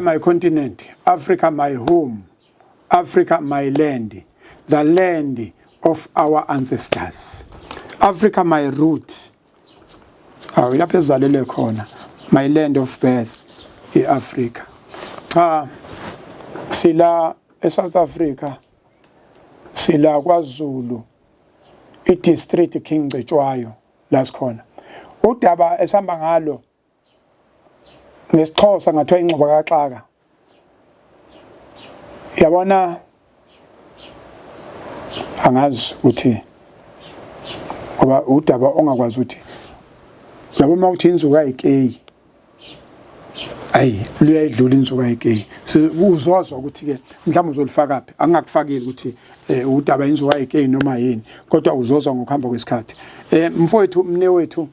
my continent, Africa my home, Africa my land, the land of our ancestors. Africa my root. Lapho ezalelwe khona, my land of birth, Africa. Sila eSouth Africa, sila kwaZulu, idistrict King Cetshwayo lasikhona. Udaba esihamba ngalo ngesixhosa ngathiwa ingxoba kaXaka. Yabona angazi ukuthi ngoba udaba ongakwazi ukuthi yabona ukuthi inzuka ikey ayi luyayidlula inzuka ikey uzozwa ukuthi ke mhlawumbe uzolifaka phi angakufakile ukuthi udaba inzuka ikey noma yini kodwa uzozwa ngokuhamba kwesikhathi mfowethu mnewethu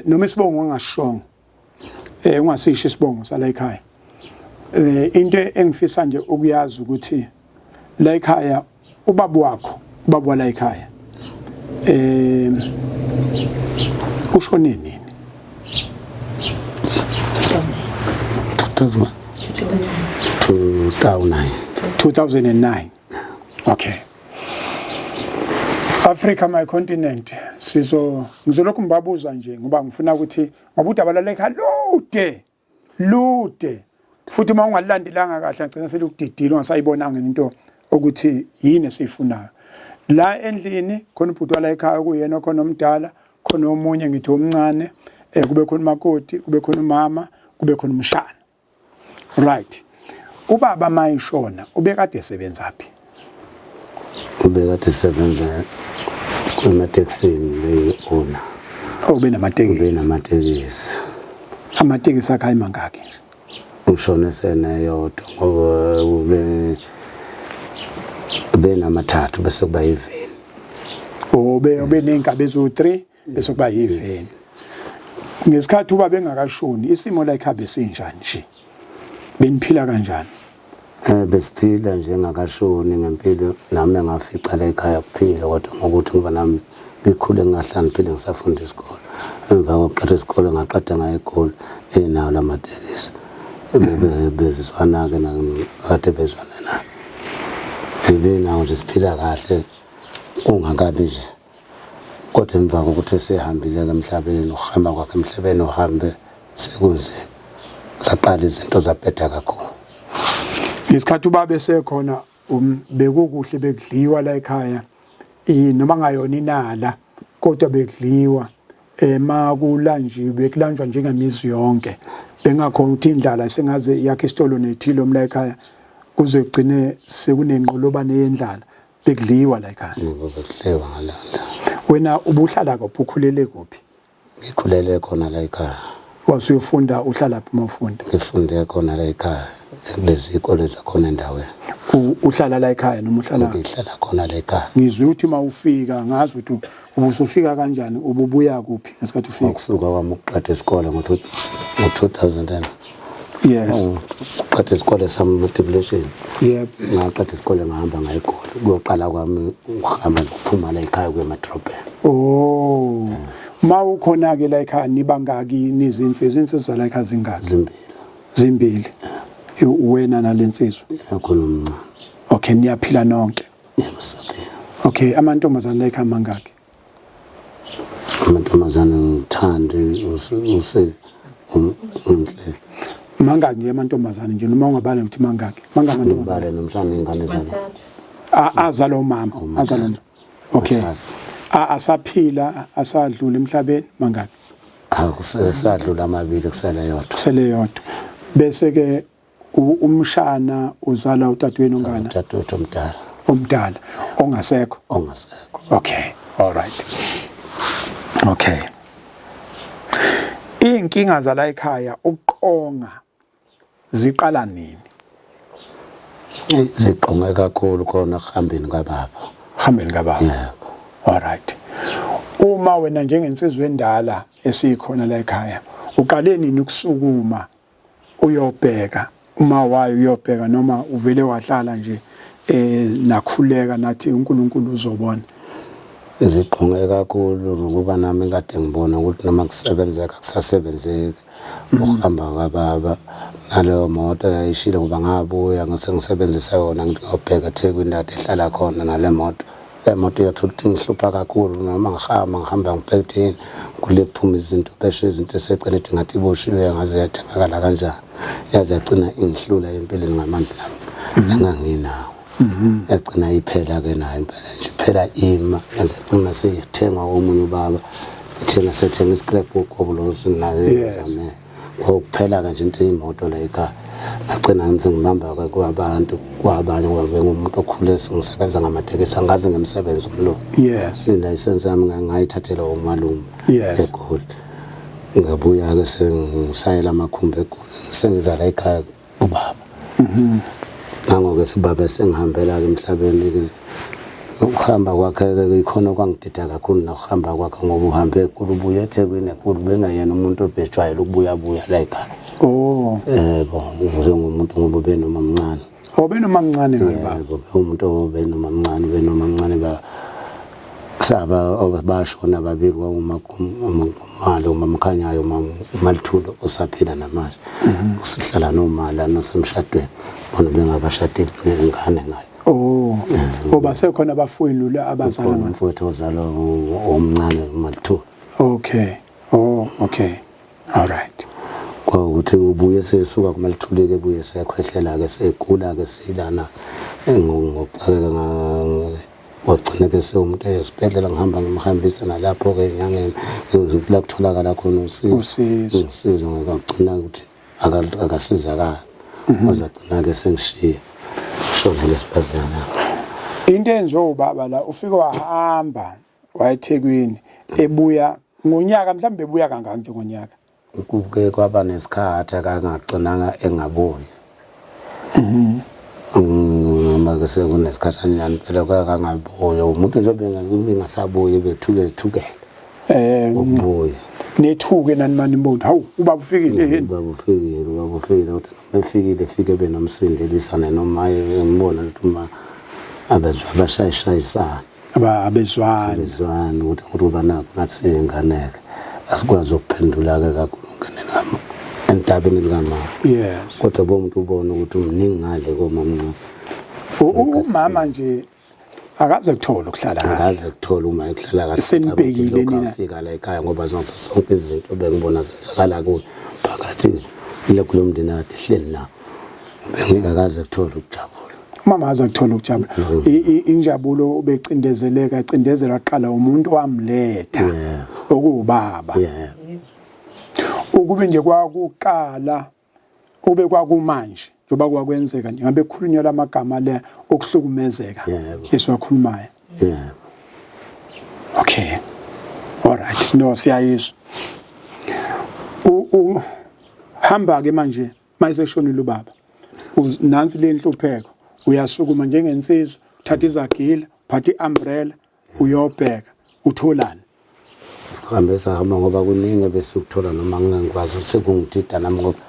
noma isibongo ngashongo ungasisho isibongo sala ekhaya into engifisa nje ukuyazi ukuthi la ekhaya ubaba wakho ubaba wala ekhaya ushone nini 2009 okay Africa my continent ngizolokhu ngibabuza nje ngoba ngifuna ukuthi ngoba udaba la ekhaya lude futhi uma ungalandelanga kahle ngicela selukudidile ungasayibonanga into ukuthi yini esifunayo la endlini khona ubhuti wala ekhaya kuyena khona omdala khona omunye ngithi omncane kube khona umakoti kube khona umama kube khona umshana right ubaba mayishona ubekade esebenza phi ubekade esebenza kumateksini leona ube namatekisi amatekisi akhayi mangaki ushone sena yodwa ngoba ube namathathu bese kuba yiveni ube nenkabe ezo3 bese kuba yiveni ngesikhathi uba bengakashoni isimo la ekhabe sinjani nje beniphila kanjani besiphila njengakashoni ngempilo nami ngafica la ekhaya kuphila kodwa ngokuthi ngoba nami ngikhule ngahlala phela ngisafunda isikole emva kokuqeda isikole ngaqeda ngayo isikole nawo lamatekisi bezizwana ke nakade bezwana na nawo nje siphila kahle ungakabi nje kodwa emva kokuthi sehambile emhlabeni uhamba kwakhe emhlabeni uhambe sekunzima saqala izinto zabheda kakhulu isikhathi ubaba esekhona bekukuhle bekudliwa la ekhaya noma ngayona inala kodwa bekudliwa makulanjiwe bekulanjwa njengemizi yonke bengakhona ukuthi indlala sengaze yakhe isitolo nethilo mla ekhaya kuze kugcine sekunenqolobane yendlala bekudliwa la ekhaya bekudliwa ngalanda wena ubuhlala kuphi ukhulele kuphi ngikhulele khona la ekhaya wasuyofunda uhlala phi mawufunda ngifunde khona la ekhaya kulezi izikole zakhona endaweni uhlala la ekhaya noma uhlala ngihlala khona la ekhaya ngizwe ukuthi mawufika ngazi ukuthi ubusufika kanjani ububuya kuphi ngesikhathi ufika ukusuka kwami ukuqeda isikole ngo2000 yes uqeda isikole sami matriculation yep ngaqeda isikole ngahamba ngayikole kuyoqala kwami ukuhamba ukuphuma la ekhaya kwemadrobheni ma ukhona ke la ekhaya nibangaki izinsizwa la ekhaya zingaki zimbili wena nalensizwa yakhona okay niyaphila nonke yebo saphila okay amantombazane la ekhaya mangaki amantombazane ngithanda use umhle mangaki nje amantombazane nje noma ungabala ukuthi mangaki amantombazane nomshana ingane zami azalo umama azalo okay asaphila asadlula emhlabeni mangaki akusadlula amabili kusele yodwa bese ke umshana uzala utatweni ongana utatweni omdala ongasekho okay all right okay inkinga zala ekhaya uqonga ziqala nini ziqonga kakhulu khona kuhambeni kababa yebo all right uma wena njengensizwe endala esikhona la ekhaya uqale nini ukusukuma uyobheka uma wayo uyobheka noma uvele wahlala nje nakhuleka nathi uNkulunkulu uzobona iziqonge kakhulu ngoba nami kade ngibona ukuthi noma kusebenzeka kusasebenzeka ukuhamba kababa naleyo moto yayishilo ngoba ngabuya ngisengisebenzisa yona ngiyobheka eThekwini la ehlala khona nale moto. Le moto yathu ukuthi ngihlupha kakhulu noma ngihamba ngibhekeni kule kuphuma izinto besho izinto esecela ethi ngathi iboshiwe ngaze yathengakala kanjani. Yaze yagcina ingihlula empeleni ngamandla ami enganginawo. Yagcina iphela ke nayo impela nje phela ima yaze yagcina seyithenga omunye ubaba. Ithenga sethenga iscrapbook obulosi nayo ezame. Ukuphela kanje into imoto la ekhaya agcina ngibamba kwabantu kwabanye kwabe ngumuntu okhule singisebenza ngamatekisi angaze ngemsebenzi umlo. Yes. License yami ngayithathela umalume. Yes. Ekhulu. Ngabuya ke sengisayela amakhumbi ekhulu sengiza la ekhaya ubaba. Nangoke sibaba sengihambela ke emhlabeni ke ukuhamba kwakhe ke ikhona kwangidida kakhulu nokuhamba kwakhe ngoba uhambe ekhulu ubuye eThekwini ekhulu bengayena umuntu obhejwayela ukubuya la ekhaya. Oh. Njengomuntu ngoba benoma mncane. Benoma mncane baba. Umuntu benoma mncane ba saba obashona babili kwamalo mamkhanyayo umalithulo usaphila namanje. Usihlala nomala nosemshadweni bona bengabashadile kunengane ngayo. Oh. Ngoba sekhona abafowenu la abazala mfowethu ozalo omncane umalithulo. Okay. Oh, okay. All right. Ukuthi ubuye sesuka kumalithuleke ubuye seyakhwehlela ke segula ke silana ngokuxakeka wagcina ke sewumuntu esibhedlela ngihamba ngimhambisa nalapho ke nyangeni la kutholakala khona usizo ngagcina ukuthi akasizakala wazagcina ke sengishiya shona lesibhedlela. Into enzo ubaba la ufike wahamba wayeThekwini ebuya ngonyaka mhlambe ebuya kangaka nje ngonyaka. Kuke kwaba nesikhathi akangagcinanga engabuyi. Manje sekunesikhathanyana phela kangabuyi umuntu njengoba ngingasabuyi bethuke. Ubuye. Nethuke nani mani imbondo. Hawu ubaba ufikile yini? Ubaba ufikile kodwa efikile fike benomsindelisana noma ngibona ukuthi uma abashayisana. Abezwana ukuthi kuba nakho nathi inganeke. Asikwazi ukuphendula ke kakhulu ngenene entabeni likama. Yes. Kodwa bomuntu ubona ukuthi umningi ngale komamncane. Umama nje akaze kuthola ukuhlala kahle. Akaze kuthola uma ehlala kahle. Senibhekile nina. Afika la ekhaya ngoba zonke sonke izinto bengibona senzakala kuyo phakathi kulo mndeni ade ehleli nawo. Bengingakaze kuthola ukujabula. Mama aze kuthola ukujabula. Injabulo obecindezeleka aqala umuntu wamletha. Okubaba. Yeah. Ukube nje kwakuqala ube kwakumanje njoba kwakwenzeka nje ngabe khulunywa lamagama le okuhlukumezeka esiwakhulumayo. Yeah. Okay. All right. No siyayizwa. Hamba ke manje mayiseshonile ubaba. Nansi le nhlupheko uyasukuma njengensizwa uthatha izagila phatha iumbrella uyobheka utholani. Sihambe sahamba ngoba kuningi bese ukuthola noma ngingakwazi sekungidida nami ngoba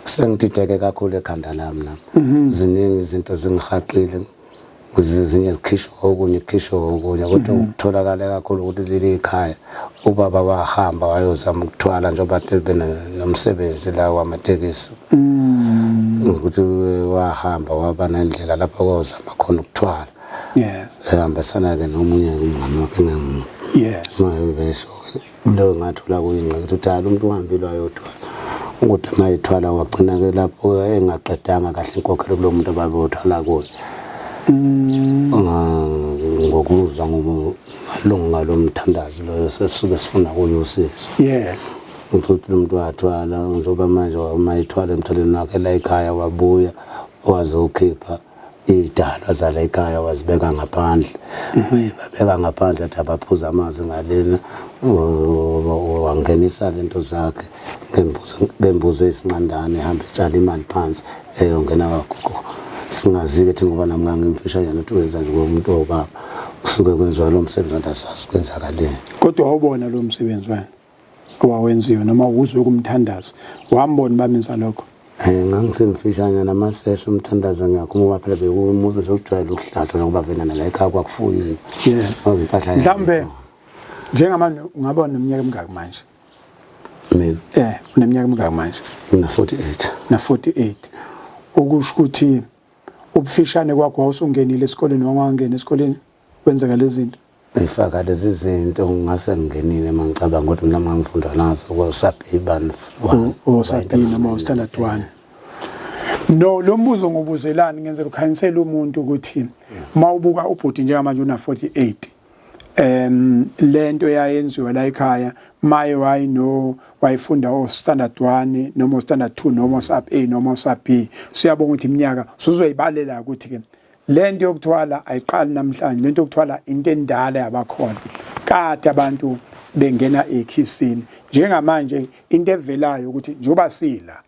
sengidideke kakhulu ekhanda lami nami. Ziningi izinto zingihaqile kuzinye izikhishwa okunye kodwa ukutholakala kakhulu ukuthi leli ekhaya ubaba wahamba wayozama ukuthwala njengoba nomsebenzi la wamatekisi. Ukuthi wahamba waba nendlela lapho kwazama khona ukuthwala. Yes. Ehambisana ke nomunye umngane wakhe Yes. Besho lo ngathola kuyingqe ukuthi hayi umuntu uhambile wayothwala ukuthi mayithwala wagcina ke lapho engaqedanga kahle inkokhelo kulo muntu ababeyothwala kuye. Ngokuzwa ngomalunga lomthandazi lo sesuke sifuna kuyo usizo. Yes. Ukuthi umuntu wathwala njengoba manje mayithwala emtholeni wakhe la ekhaya wabuya wazokhipha idalwa zala ekhaya wazibeka ngaphandle. Babeka ngaphandle athi abaphuza amanzi ngalena wangenisa lento zakhe ngembuzo esinqandane ehamba etshala imali phansi eyongena kakhulu. Singazi ukuthi ngoba nami ngangimfishanyana ukuthi wenza nje ngomuntu obaba usuke kwenziwa lo msebenzi andasazi kwenzakaleni. Kodwa wawubona lo msebenzi wena owawenziwa noma uzwe kumthandazo wambona bamenza lokho. Ngangisemfishanya namasesho umthandazo ngiyakhuluma phela bekumuzi sokujwayela ukuhlatshwa ngoba vena la ekhaya kwakufuyiwe. Yes. Mhlambe njengamanje ungaba neminyaka emingaki manje? mina uneminyaka emingaki manje? ngina 48 na 48 okusho ukuthi ubufishane kwakho wawusungenile esikoleni noma wangena esikoleni kwenzeka lezi zinto ngifaka lezi zinto ngase ngingenile mangicabanga ukuthi mina ngangifunda nazo kwaSabhibani Sabhibani noma standard 1 no lo mbuzo ngobuzelani ngenzela ukhanyisela umuntu ukuthi mawubuka ubhudi njengamanje una 48 lento yayenziwa la ekhaya maye wayifunda standard 1 noma standard 2 noma sub A noma sub B siyabonga ukuthi iminyaka uzoyibalela ukuthi ke lento yokuthwala ayiqali namhlanje lento yokuthwala into endala yabakhona kade abantu bengena ekhisini njengamanje into evelayo ukuthi njoba sila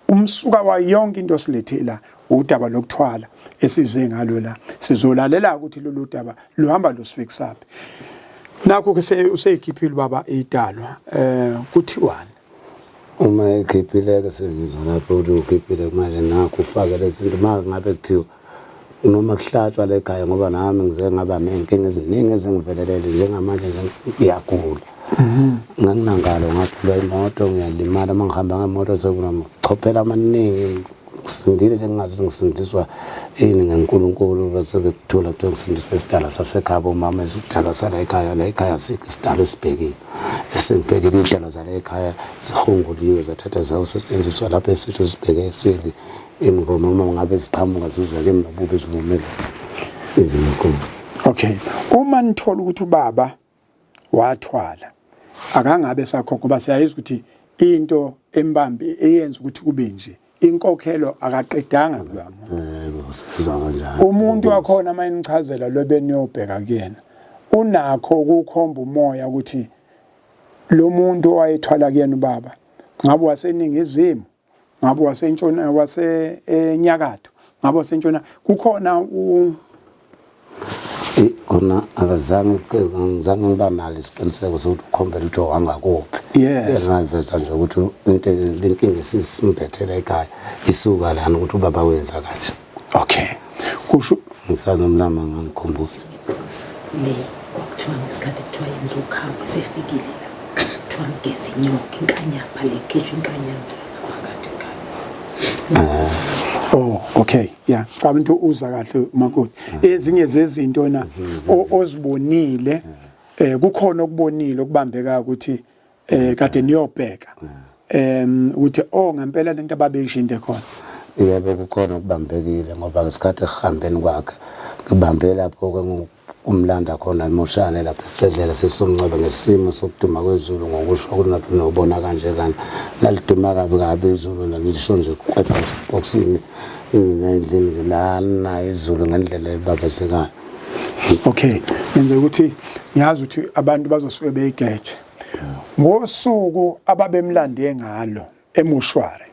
umsuka wa yonke into silethela udaba lokuthwala esize ngalo la sizolalela ukuthi lolu daba luhamba lusifikisaphi nakho ke useyikhiphile baba idalwa kuthiwani uma ekhiphile ke sengizwa lapho ukhiphile manje nakho ufake lezi zinto manje ngabe kuthiwa noma kuhlatshwa la ekhaya ngoba nami ngize ngaba nenkinga eziningi ezingivelelele njengamanje ngiyagula nganginangalo ngaphula imoto ngiyalimala mangihamba ngemoto sekunokuchophela amaningi sindile njengazi ngisindiswa yini ngenkulunkulu bese bekuthola ukuthi ngisindiswa isidala sasekhaya bomama isidala sala ekhaya la ekhaya isidala esibhekile esibhekile isidala zala ekhaya zihunguliwe zathatha zasetshenziswa lapho esitho sibheke esweli imngoma uma ngabe siqhamuka sizake nobubi ezivumela izinkulu. Okay, uma nithola ukuthi ubaba wathwala akangabe sakho ngoba siyayiza ukuthi into embambi eyenza ukuthi kube nje inkokhelo akaqedanga kulwami sizwa kanjani umuntu wakhona mayinichazela lobeniyobheka kuyena unakho ukukhomba umoya ukuthi lo muntu owayethwala kuyena ubaba ngabe waseningizimu ngabe wasentshona wasenyakatho ngabe wasentshona kukhona kona akazange ngiba nalo isiqiniseko sokuthi ukhombela ukuthi wangakuphi ngaveza nje ukuthi into lenkinga esisimbethela ekhaya isuka lana ukuthi ubaba wenza kanje. Okay kusho ngisanomlama ngikhumbuza le kuthiwa ngesikhathi kuthiwa yenza ukhambo sefikile la kuthiwa ngeze inyoka inkanyamba le khishwa inkanyamba phakathi ekhaya. Oh okay yeah cha into uza kahle makoti ezinye zezinto na ozibonile kukhona okubonile okubambeka ukuthi kade niyobheka ukuthi ngempela lento ababeyishinde khona yebo kukhona okubambekile ngoba ngesikhathi ehambeni kwakhe ngibambe lapho ke umlanda khona emoshane lapha esibhedlela sesomncebe ngesimo sokuduma kwezulu ngokusho ukuthi nathi nobona kanje kanje laliduma kabi izulu nalisho nje kwethu boxini nendlela lana izulu ngendlela ebabesekayo. Okay yenza ukuthi ngiyazi ukuthi abantu bazosuke beyigeje ngosuku ababemlande ngalo emushware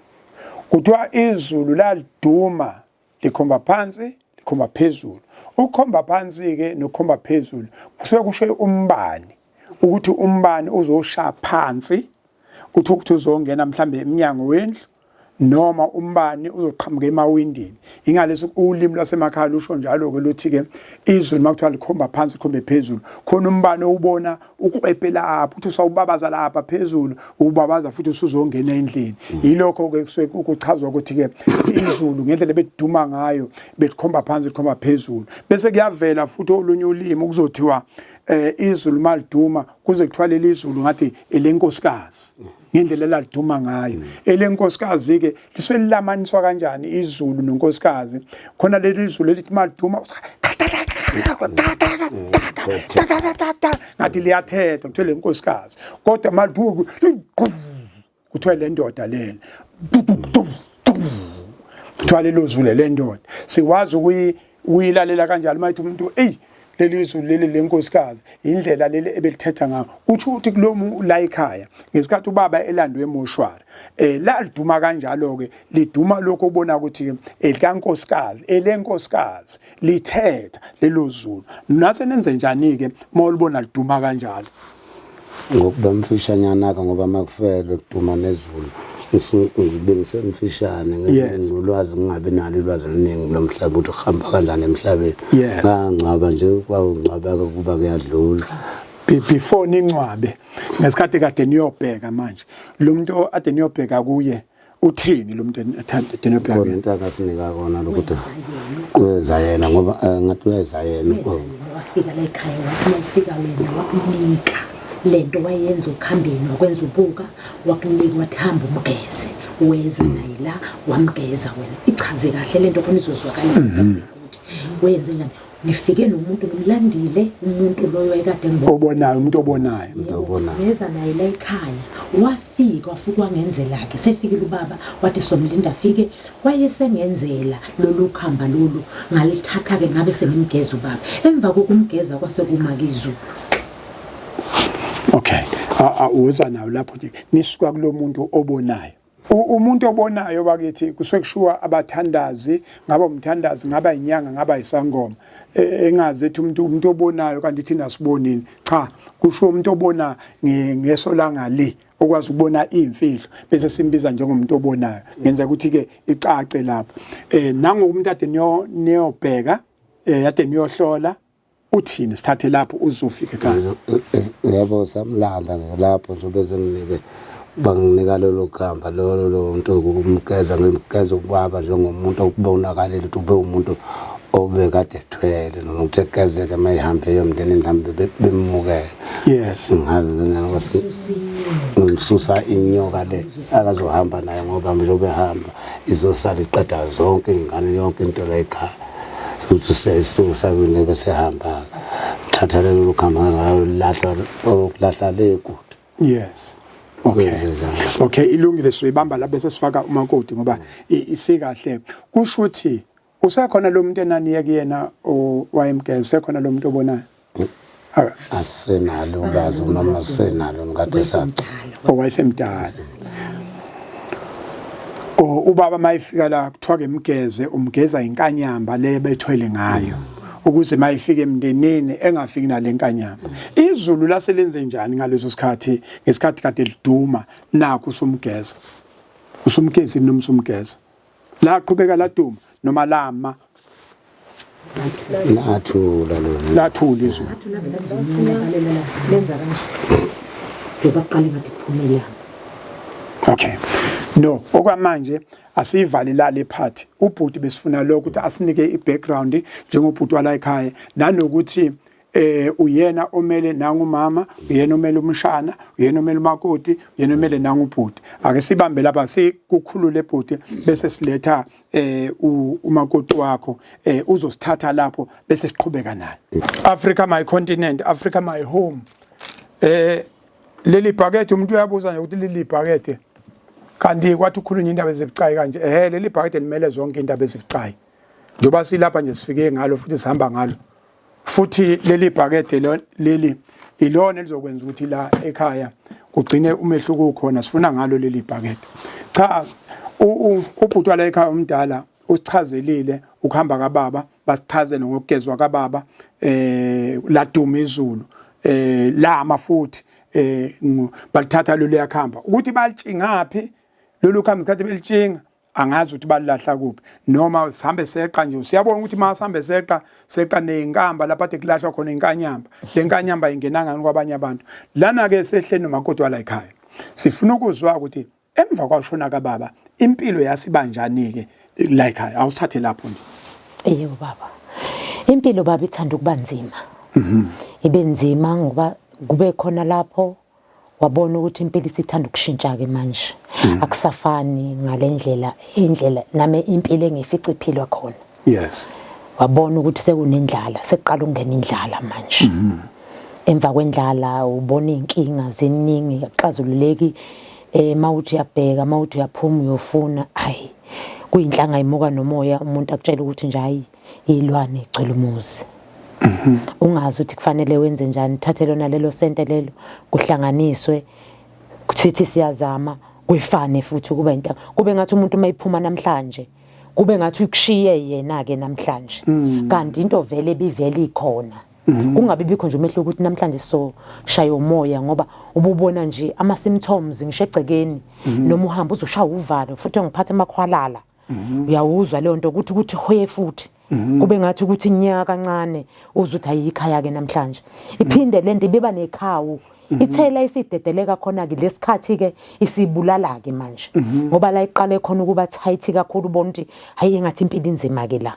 kuthiwa izulu laliduma likhomba phansi likhomba phezulu ukukhomba phansi ke nokukhomba phezulu kusuke kusho umbani ukuthi umbani uzoshaya phansi uthi ukuthi uzongena mhlambe eminyango wendlu noma umbani uzoqhamuka emawindini ingaleso ulimi lwasemakhaya lusho njalo ke luthi ke izulu makuthiwa likhomba phansi likhombe phezulu khona umbani ubona ukwepela apha uthi usawubabaza lapha phezulu ubabaza futhi usuzongena endlini yilokho ke kusuke ukuchazwa ukuthi ke izulu ngendlela beduma ngayo belikhomba phansi likhomba phezulu bese kuyavela futhi olunye ulimi ukuzothiwa izulu maliduma kuze kuthwalele izulu ngathi elenkosikazi ngendlela laliduma ngayo elenkosikazi ke liswelilamaniswa kanjani izulu nonkosikazi khona leli izulu elithi maliduma ngathi liyathetha kuthiwa lenkosikazi kodwa maliduma kuthiwa le ndoda lena kuthiwa lelo zulu lendoda sikwazi ukuyilalela kanjalo mayithi umuntu leli izulu leli lenkosikazi indlela leli ebelithetha ngayo uthi uthi kulomu la ekhaya ngesikhathi ubaba elandwe emoshwari la liduma kanjalo ke liduma lokho ubona ukuthi elikankosikazi elenkosikazi lithetha lelo zulu nase nenze njani ke mawulibona liduma kanjalo ngokuba mfishanyana ka ngoba makufele ukuduma nezulu ngibe ngisemfishane ngolwazi ngingabe nalo ulwazi oluningi lomhlaba ukuthi uhamba kanjani emhlabeni ngangcaba nje kwangcaba kuba kuyadlula before nincwabe ngesikhathi kade niyobheka manje lo muntu ade niyobheka kuye uthini lo muntu ade niyobheka kuye into akasinika kona lokuthi kweza yena ngoba ngathi weza yena wafika la ekhaya wafika wena wakunika lento wayenza ukuhambeni wakwenza ubuka wakunika wathi hamba umgeze weza naye la wamgeza wena ichaze kahle lento khona izozwakalisa ukuthi wenze njani nifike nomuntu nomlandile umuntu loyo wayekade obonayo umuntu obonayo ngeza naye la ekhaya wafika wangenzela ke sefikile ubaba wathi somlinda afike wayesengenzela lolu khamba lolu ngalithatha ke ngabe sengimgeza ubaba emva kokumgeza kwase kumakizu. Okay uza nayo lapho nje nisuka kulomuntu obonayo umuntu obonayo bakithi kusekushuwa abathandazi ngaba umthandazi ngaba inyanga ngaba isangoma engazi ethi umuntu obonayo kanti thina sibonini cha kusho umuntu obona ngeso langa okwazi ukubona imfihlo bese simbiza njengomuntu obonayo ngenza ukuthi ke icace lapho nangokumuntu ade niyobheka ade niyohlola uthini sithathe lapho uzofika ekhaya yebo samlanda lapho nje bese nginike banginika lelo khamba lo muntu ukumgeza ngimgeza ubaba njengomuntu okubonakalile ukuthi ube umuntu obekade ethwele nokuthi egezeke mayihambe yomndeni mhlambe bemukele. Yes ngazi ngene ngisusa inyoka le akazohamba naye ngoba manje behamba izosala iqeda zonke ingane yonke into la ekhaya ukuthi sesisusa kune bese hamba thatha lelo khamba ngayo lahla le kude. Yes. Okay ilungile soyibamba la bese sifaka umakoti ngoba isikahle kusho ukuthi usekhona lo muntu enaniye kuyena owayemgeza sekhona lo muntu obonayo asenalo ulwazi noma senalo ngade sathi owayesemdala ubaba mayifika la kuthiwa ke mgeze umgeza inkanyamba le bethwele ngayo ukuze mayifike emndenini engafiki nalenkanyamba izulu laselenze njani ngaleso sikhathi ngesikhathi kade liduma nakho usumgezi noma usumgeza la qhubeka laduma noma lama lathula izulu lenza kanje baqale ngathi kuphumela. Okay no okwamanje asivali la le part ubhuti besifuna lokho ukuthi asinike ibackground njengobhuti wala ekhaya nanokuthi uyena omele nangumama uyena omele umshana uyena omele umakoti uyena omele nangubhuti ake sibambe lapha sikukhulule ebhuti bese siletha umakoti wakho uzosithatha lapho bese siqhubeka naye. Africa my continent, Africa my home. Leli bhakede umuntu uyabuza nje ukuthi leli bhakede kanti kwathi ukhulunywa indaba ezibucayi kanje leli bhakede limele zonke indaba ezibucayi njoba silapha nje sifike ngalo futhi sihamba ngalo futhi leli bhakede leli ilona elizokwenza ukuthi la ekhaya kugcine umehluko ukhona sifuna ngalo leli bhakede. Cha ubhuti wala ekhaya umdala usichazelile ukuhamba kaBaba basichazele ngokugezwa kaBaba laduma izulu lama futhi balithatha lolu yakhamba ukuthi balitshingapi lolu khambi sikhathi belitshinga angazi ukuthi balilahla kuphi noma sihambe seqa nje siyabona ukuthi masihambe seqa nezinkamba lapha ade kulahla khona inkanyamba lenkanyamba ingenanga kwabanye abantu lana ke sehleni nomakoti wala ekhaya sifuna ukuzwa ukuthi emva kwashona kaBaba impilo yasibanjani ke la ekhaya awusithathe lapho nje. Yebo baba impilo baba ithanda ukuba nzima ibe nzima ngoba kube khona lapho wabona ukuthi impilo isithanda ukushintsha ke manje akusafani ngalendlela indlela nami impilo engifica iphilwa khona. Yes wabona ukuthi sekunendlala sekuqala ukungena indlala manje emva kwendlala ubona inkinga ziningi yaxazululeki mawuthi uyabheka mawuthi uyaphuma uyofuna hayi kuyinhlanga imuka nomoya umuntu akutshela ukuthi nje hayi ilwane icela umuzi. Ungazi ukuthi kufanele wenze njani thathe lona lelo sente lelo kuhlanganiswe kuthi siyazama kwefane futhi kuba into kube ngathi umuntu mayiphuma namhlanje kube ngathi ukushiye yena ke namhlanje kanti into vele bivele ikhona kungabi bikho nje umehlo ukuthi namhlanje so shaya umoya ngoba ububona nje ama symptoms ngisho egcekeni noma uhamba uzoshaya uvalo futhi ngiphathe amakhwalala uyawuzwa leyo nto ukuthi hwe futhi kube ngathi ukuthi inyaka kancane uzuthi ayikhaya ke namhlanje iphinde lento ibeba nekhawu ithela isidedeleka khona ke lesikhathi ke isibulala ke manje ngoba la iqale khona ukuba tight kakhulu ubona ukuthi hayi engathi impilo inzima ke la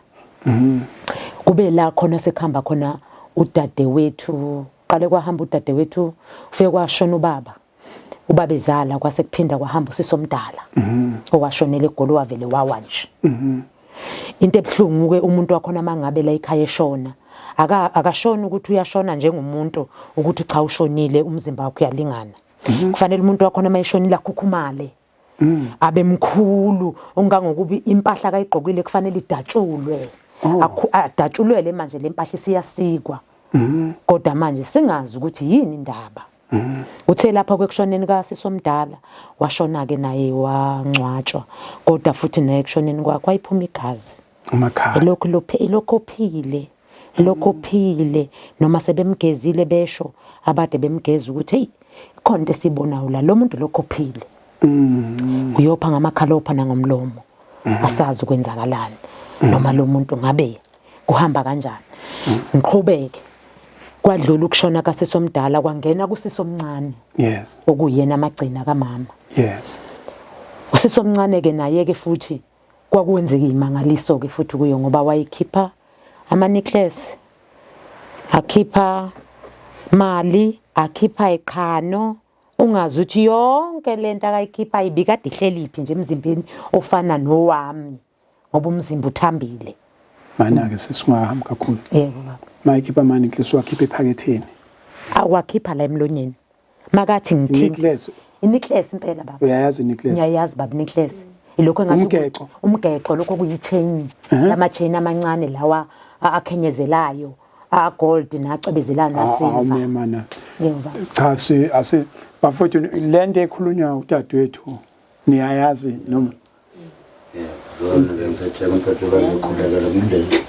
kube la khona sekhamba khona udade wethu qale kwahamba udade wethu ufike kwashona ubaba ezala kwase kuphinda kwahamba usisomdala owashonela eGoli wavele wawa nje into ebhlungu ke umuntu wakhona mangabe la ekhaya eshona akashona ukuthi uyashona njengomuntu ukuthi cha ushonile umzimba wakhe uyalingana kufanele umuntu wakhona mayishonile akhukhumale abe mkhulu ongangokuba impahla kayigqokile kufanele idatshulwe adatshulwele manje lempahla siyasikwa kodwa manje singazi ukuthi yini indaba uthe lapha kwekushoneni kaSisomdala washona ke naye wangcwatshwa kodwa futhi naye kushoneni kwakhe wayiphuma igazi emakhaya lokho phile noma sebemgezile besho abade bemgeza ukuthi hey khona into esibonayo la lo muntu lokho phile uyopha ngamakhalopha nangomlomo asazi kwenzakalani noma lo muntu ngabe kuhamba kanjani ngiqhubeke kwadlula ukushona kaSisomdala kwangena kuSisomncane yes okuyena amagcina kaMama yes uSisomncane ke naye ke futhi kwakuwenzeka imangaliso ke futhi kuyo ngoba wayikhipha ama necklace akhipha mali akhipha iqhano ungazi ukuthi yonke lento akayikhipha ibikade ihleliphi nje emzimbeni ofana nowami ngoba umzimba uthambile mana ke sisingahamba kakhulu yebo baba mayikhipha ama necklace wakhipha ephaketheni awakhipha la emlonyeni makathi ngithini necklace necklace impela baba uyayazi necklace ngiyayazi baba necklace ilokho engathi umgeqo lokho kuyichain lama chain amancane lawa akhenyezelayo gold nacwebezelana nasilver awumemana yebo cha asi bafowethu lento ekhulunywa udadewethu niyayazi noma yona ngisethe umphethu bayikhulekela kumndeni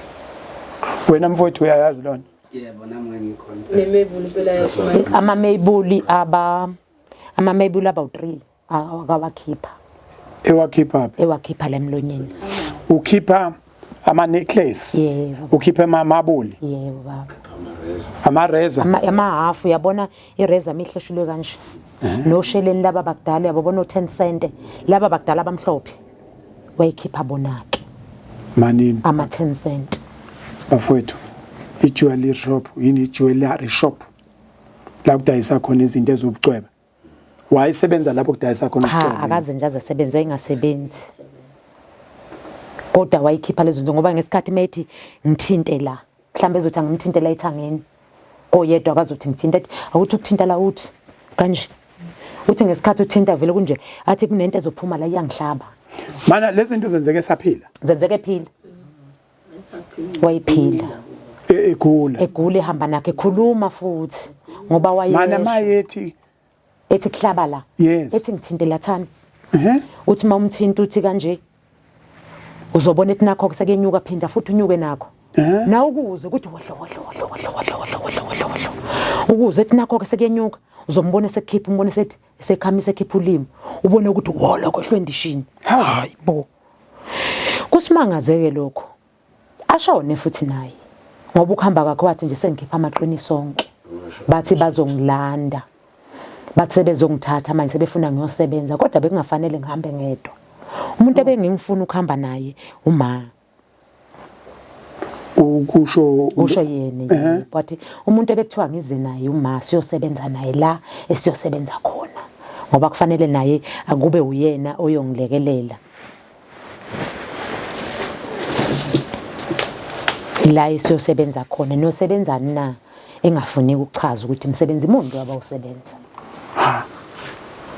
wena mfowethu uyayazi lona yebo nami ngikhona nemebuli phela yakho ama-mebuli aba-3 akawakhipha ewakhipha la emlonyeni ukhipha ama necklace yebo ukhipha amabuli yebo baba amareza amahafu yabona ireza mihleshulwe kanje nosheleni laba bakudala yabona o10 cent laba bakudala abamhlophe wayikhipha bonake manini ama10 cent bafowethu i-jewelry shop la kudayisa khona izinto ezobucweba wayisebenza lapho kudayisa khona cha akaze nje azasebenza wayengasebenzi kodwa wayikhipha lezo zinto ngoba ngesikhathi methi ngithinte la mhlambe ezothi angimthinte la ethangeni oyedwa akazothi ngithinta athi awuthi ukuthinta la uthi kanje uthi ngesikhathi uthinta vele kunje athi kunento ezophuma la iyangihlaba mana lezi zinto zenzeke esaphila zenzeke phila wayiphila egule ehamba nakhe ekhuluma futhi ngoba wayesho mana mayethi ethi kuhlaba la yes ethi ngithinte lathana uthi mawumthinta uthi kanje uzobona ethi nakho kusekenyuka phinda futhi unyuke nakho na ukuze ukuthi wohlo ukuze ethi nakho kusekenyuka uzombona sekhipha umbone sethi sekhamisa ekhipha ulimi ubone ukuthi wola kwehlwendishini hayibo kusimangazeke lokho ashone futhi naye ngoba ukuhamba kwakhe wathi nje sengikhipha amaqiniso sonke bathi bazongilanda bathi sebezongithatha manje sebefuna ngiyosebenza kodwa bekungafanele ngihambe ngedwa umuntu ebengimfuna ukuhamba naye uma ukusho yena but umuntu ebekuthiwa ngize naye uma siyosebenza naye la esiyosebenza khona ngoba kufanele naye akube uyena oyongilekelela la esiyosebenza khona nosebenzani na engafuni ukuchaza ukuthi umsebenzi imondlo abawusebenza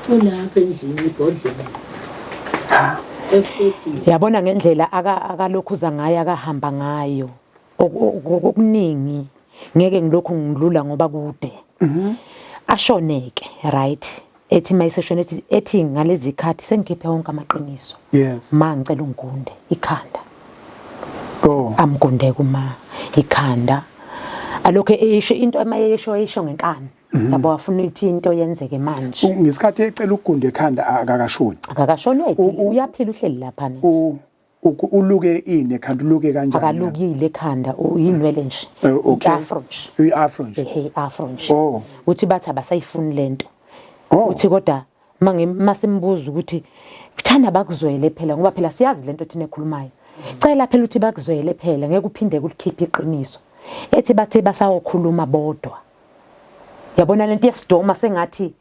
ulapha endlini ibhodlela yabona ngendlela akalokhuza ngayo akahamba ngayo okuningi ngeke ngilokhu ngidlula ngoba kude ashoneke right ethi mayiseshona ethi ngalezi khathi sengikhiphe wonke amaqiniso yes ma ngicela ungunde ikhanda amgunde kuma ikhanda alokho esho into emayesho ngenkani yabo afuna ukuthi into yenzeke manje ngesikhathi ecela ukugunda ekhanda akakashoni uyaphila uhleli lapha uluke ine khanda uluke kanjani akalukile ekhanda uyinwele nje okay afro nje uyi-afro nje ehe afro nje oh uthi bathi abasayifuni lento oh uthi kodwa masimbuza ukuthi uthanda bakuzwele phela ngoba phela siyazi lento thina ekhulumayo cela phela uthi bakuzwele phela ngeke uphinde ukulikhipha iqiniso ethi bathe basawokhuluma bodwa yabona lento yesidoma sengathi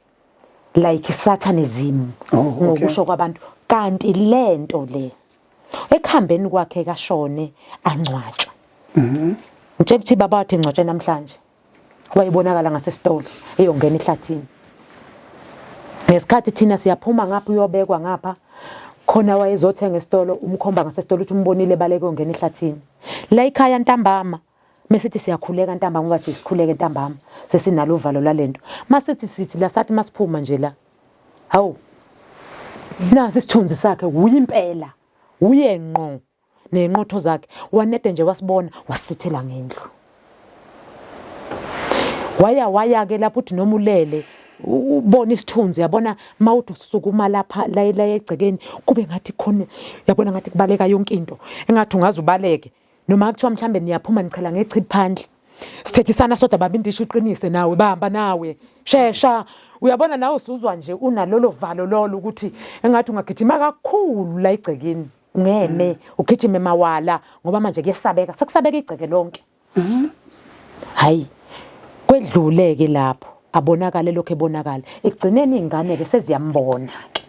like satanism ngokusho kwabantu kanti lento le ekhambeni kwakhe kashone angcwatshwa ngitshela ukuthi baba wathi ngcwatshwe namhlanje wayibonakala ngasesitolo eyongena ehlathini ngesikhathi thina siyaphuma ngapha uyobekwa ngapha khona wayezothenga esitolo umkhomba ngasesitolo uthi umbonile baleke ongena ehlathini la ikhaya ntambama mesithi siyakhuleka ntambama ngoba sisikhuleke ntambama sesinalo uvalo lalento masithi la sathi masiphuma nje la hawu nasi isithunzi sakhe uyimpela uye ngqo nenqotho zakhe wanede nje wasibona wasithela ngendlu waya ke lapho uthi noma ulele ubona isithunzi yabona mawuthi usukuma lapha la egcekeni kube ngathi khona yabona ngathi kubaleka yonke into engathi ungaze ubaleke noma kuthiwa mhlambe niyaphuma nichela ngechibi phandle sithethisana sodwa babindisha uqinise nawe bahamba nawe shesha uyabona nawe usuzwa nje unalolo valo lolo ukuthi engathi ungagijima kakhulu la egcekeni ngeme ugijime mawala ngoba manje kuyesabeka sekusabeka igceke lonke hayi kwedluleke lapho abonakala lokho ebonakala egcineni ingane ke seziyambona ke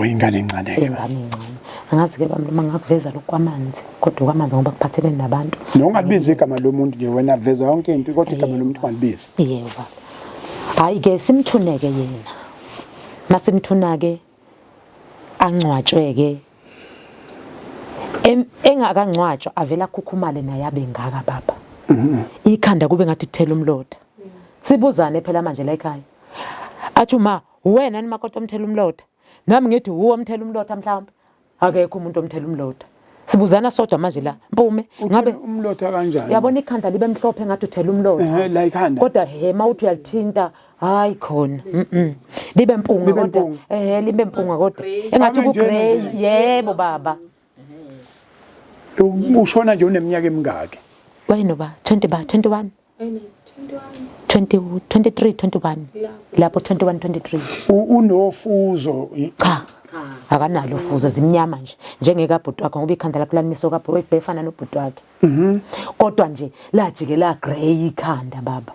ingane encane ke ingane encane angazi ke bami ngakuveza lokwamanzi kodwa kwamanzi ngoba kuphathelene nabantu nongabizi igama lomuntu nje wena veza yonke into kodwa igama lomuntu kwalibizi yebo baba hayi ke simthuneke yena masimthuna ke angcwatshwe ke engakangcwatshwa avela khukhumale naye abe ngaka baba ikhanda kube ngathi thela umlotha sibuzane phela manje la ekhaya athi uma wena ni makoti omthela umlotha nami ngithi uwo omthela umlotha mhlawumbe akekho umuntu omthela umlotha sibuzana sodwa manje la mpume ngabe umlotha kanjani yabona ikhanda libe mhlophe ngathi uthela umlotha la ikhanda kodwa mawuthi uyalithinta hayi khona libe mpunga kodwa libe mpunga kodwa engathi ku grey yebo baba ushona nje uneminyaka emingaki wayino ba 21 23 21 lapho 21 23 unofuzo cha akanalo ufuzo zimnyama nje njengekabhuti wakhe ngoba ikhanda lakhe laniso kabhuti wayibhefana nobhuti wakhe kodwa nje lajike la grey ikhanda baba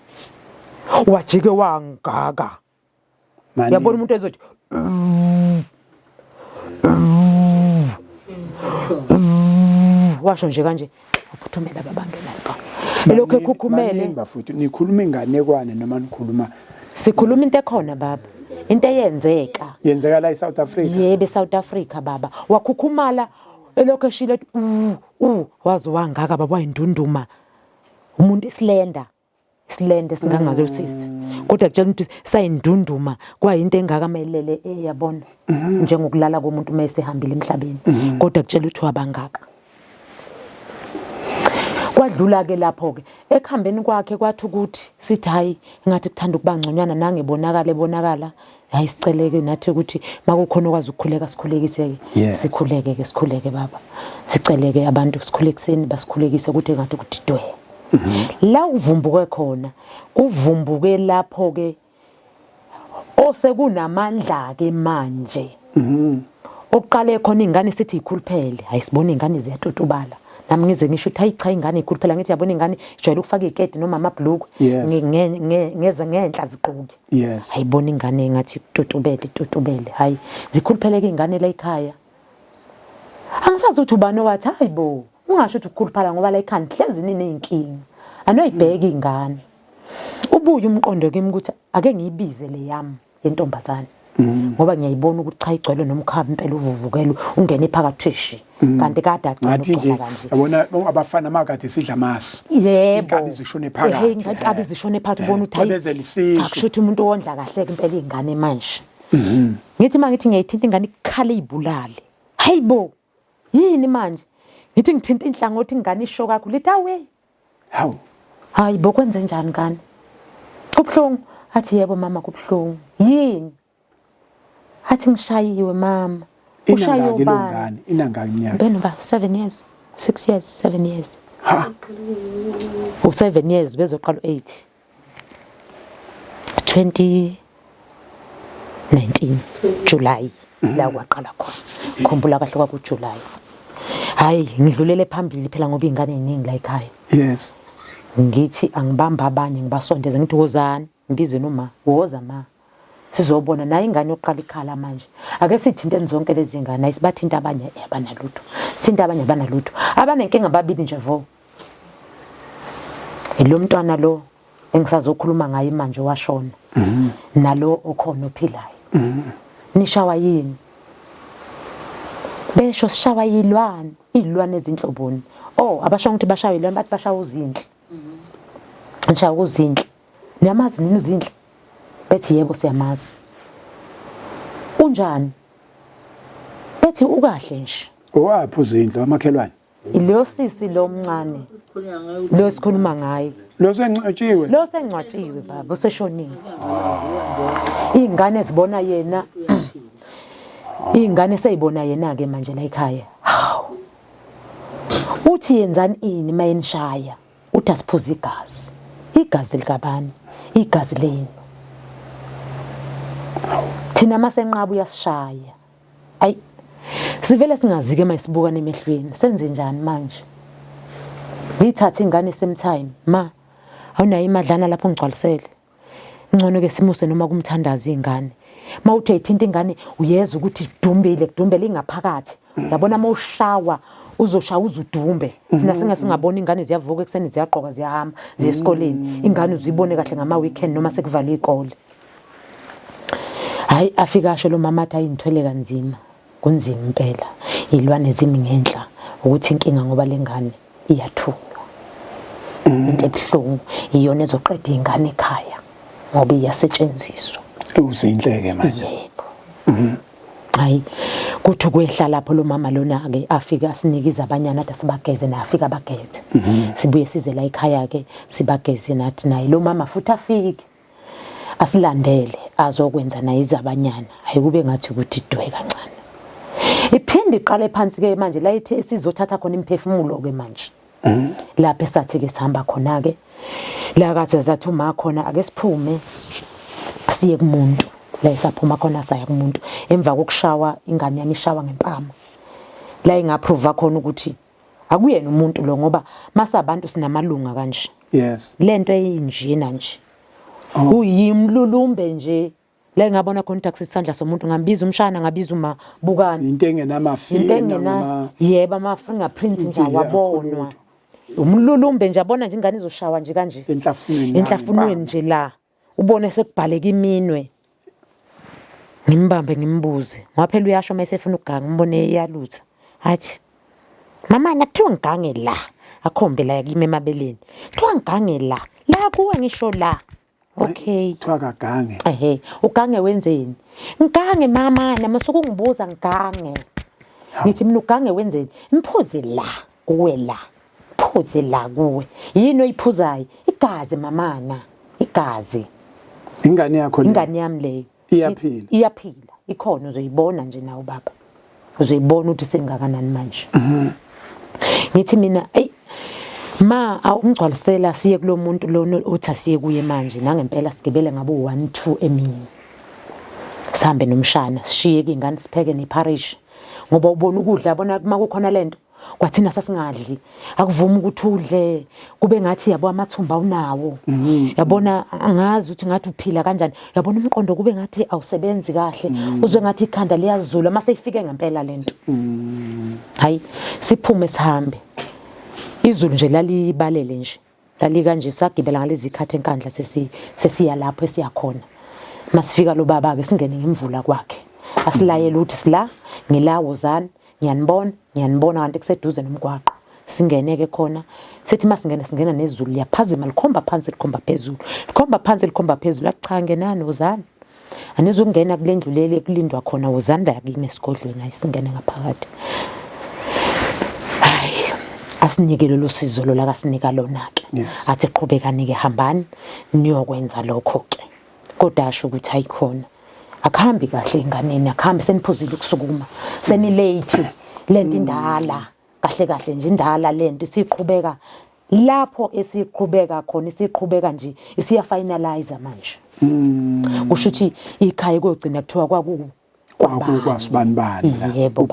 wajike wangaka yabona umuntu ezothi washo nje kanje uphuthumela babangena lapha elokho ekhukhumele bafuthi nikhuluma inganekwane noma nikhuluma sikhuluma into ekhona baba into eyenzeka la eSouth Africa yebo eSouth Africa baba wakhukhumala elokho eshile wazi wangaka baba wayindunduma umuntu islender singangazo usisi kodwa kutshela ukuthi sayindunduma kwayinto engakamelele yabona njengokulala komuntu mase ehambile emhlabeni kodwa kutshela ukuthi wabangaka kwadlula ke lapho ke ekhambeni kwakhe kwathi ukuthi sithi hayi ngathi kuthanda ukubangconywana nangebonakala hayi siceleke nathi ukuthi makukhona okwazi ukukhuleka sikhulekise sikhuleke baba siceleke abantu sikhulekiseni basikhulekise ukuthi ngathi ukuthi dwe la uvumbuke khona kuvumbuke lapho ke osekunamandla ke manje oqale khona ingane sithi ikhuluphele ayisibona ingane ziyatutubala nami ngize ngisho ukuthi hayi cha ingane ikhuluphela ngithi yabona ingane ijwayele ukufaka iketi noma amabhluku ngeze ngenhla ziqhuke ayibona ingane ngathi tutubele hayi zikhulupheleke ingane la ekhaya angisazi ukuthi ubani wathi hayibo ungasho ukuthi ukukhuluphala ngoba la ekhaya hlezi nineyinkinga anoyibheka ingane ubuye umqondo kimi ukuthi ake ngiyibize le yami yentombazane ngoba ngiyayibona ukuthi cha igcwele nomkhaba impela uvuvukelo ungene phakathi kanti kade agcina kanje yabona abafana makade sidla amasi yebo inkabi zishone phakathi inkabi zishone phakathi ubona ukuthi hayi akushuthi umuntu wondla kahle impela ingane manje ngithi mangithi ngiyayithinta ingane ikkhale ibulale hayibo yini manje ngithi ngithinta inhlangothi ingane isho kakhulu lithi awe hawu hayibo kwenze njani ngane kubhlungu athi yebo mama kubhlungu yini athi ngishayiwe mama Inangaki lo ngane? Inangaki iminyaka? Ben ba 7 years, 6 years, 7 years. Ha. U7 years bezoqala 8. 2019 July la kwaqala khona. Khumbula kahle kwakuJuly. Hayi ngidlulele phambili phela ngoba ingane eziningi la ekhaya. Yes. Ngithi angibamba abanye ngibasondeze ngithi wozani ngibize noma woza ma. Sizobona naye ingane yokuqala ikhala manje. Ake sithinte zonke lezi ngane ayisibathinta abanye abanalutho. Sithinta abanye abanalutho. Abanenkinga babili nje vo. Lo mntwana lo engisazokhuluma ngaye manje washona. Nalo okhona ophilayo. Nishawa yini? Besho sishawa yilwane, izilwane ezinhloboni. Oh, abasho ukuthi bashawa yilwane bathi bashawa uzinhle. Ngishawa uzinhle. Niyamazi nini uzinhle? Bethi yebo siyamazi. Unjani? Bethi ukahle nje. Owaphi uzinhle wamakhelwane? Ilo sisi lo mncane. Lo sikhuluma ngaye. Lo sengcwatshiwe. Lo sengcwatshiwe baba useshonile. Ingane zibona yena. Ingane seyibona yena ke manje la ekhaya. Uthi yenzani ini mayenishaya? Uthi asiphuza igazi. Igazi likabani? Igazi lenu. Thina masenqaba uyasishaya. Ayi sivele singazike mayisibuka nemehlweni. Senze njani manje? Ngithatha ingane sometime ma awunayo imadlana lapho ngigcwalisele. Ngcono ke simuse noma kumthandaza ingane. Mawuthe ithinta ingane uyeza ukuthi kudumbele ingaphakathi. Yabona mawushawa uzoshawa uzudumbe. Thina singaboni ingane ziyavuka ekseni ziyaqoka ziyahamba ziya esikoleni. Ingane uzibone kahle ngama weekend noma sekuvalwe ikole. Hayi afika asho lo mama athi ayinithwele kanzima. Kunzima impela. Ilwane zimi ngenhla ukuthi inkinga ngoba lengane iyathunywa. Into ebuhlungu iyona ezoqeda ingane ekhaya ngoba iyasetshenziswa. Uzinhleke manje. Yebo. Hayi kuthi kwehla lapho lo mama lona ke afika asinikiza abanyana athi sibageze na afika bageze. Sibuye size la ekhaya ke sibageze nathi naye lo mama futhi afike asilandele azokwenza naye izabanyana. Hayi kube ngathi ukuthi idwe kancane. Iphinde iqale phansi ke manje la ithe sizothatha khona imphefumulo ke manje. Lapha esathi ke sihamba khona ke la kathi zathi uma khona ake siphume siye kumuntu la isaphuma khona saya kumuntu emva kokushawa ingane yami ishawa ngempama la ingaprove khona ukuthi akuyena umuntu lo ngoba masabantu sinamalunga kanje. Yes. Lento eyinjena nje uyimlulumbe nje la ngabona khona ukuthi isandla somuntu ngambiza umshana ngabiza uma bukani into engenamafina yebo ama fingerprints nje wabonwa umlulumbe nje abona nje ingane izoshawa nje kanje enhlafunweni nje la ubone sekubhaleka iminwe. Ngimbambe ngimbuze ngaphela uyasho mase efuna ukuganga ngibone iyalutha athi mama nakuthiwa ngigange la akhombe la yakime emabeleni kuthiwa ngigange la kuwe ngisho la. Okay kuthiwa kagange ugange wenzeni? Ngigange mama namasuku ngibuza ngigange. Ngithi mina ugange wenzeni? Imphuze la kuwe la phuze la kuwe yini oyiphuzayo? Igazi mamana igazi. Ingane yakho le? Ingane yami leyo iyaphila ikhona uzoyibona nje nawe baba uzoyibona ukuthi sengakanani manje. Ngithi mina ma awungcwalisela siye kulo muntu lo uthi asiye kuye manje nangempela sigibele ngabo 1-2 emini sihambe nomshana sishiye ingane sipheke neparish ngoba ubona ukudla yabona makukhona lento kwathina sasingadli akuvumi ukuthi udle kube ngathi yabo amathumba unawo yabona angazi ukuthi ngathi uphila kanjani yabona umqondo kube ngathi awusebenzi kahle uzwe ngathi ikhanda liyazula mase ifike ngempela lento. Hayi siphume sihambe izulu nje lalibalele nje lali kanje sagibela ngalezi ikhathi enkandla sesiya lapho esiyakhona masifika lo baba ke singene ngemvula kwakhe asilayela ukuthi sila ngilawo zani ngiyanibona kanti kuseduze nomgwaqo singeneke khona sithi masingena nezulu liyaphazima likhomba phansi likhomba phezulu cha ngenani uzani anizungena kule ndlu leli kulindwa khona uzani yakime esigodlweni ayisingene ngaphakathi. Asinikele lo sizo lo la kasinika lona ke athi qhubekani ke hambani niyokwenza lokho ke kodwa asho ukuthi ayikhona akuhambi kahle inganeni akuhambi seniphuzile ukusukuma senilate lento indala kahle nje indala lento siqhubeka lapho esiqhubeka khona isiqhubeka nje isiya finalize manje kusho ukuthi ikhaya kuyogcina kuthiwa kwasibani yebo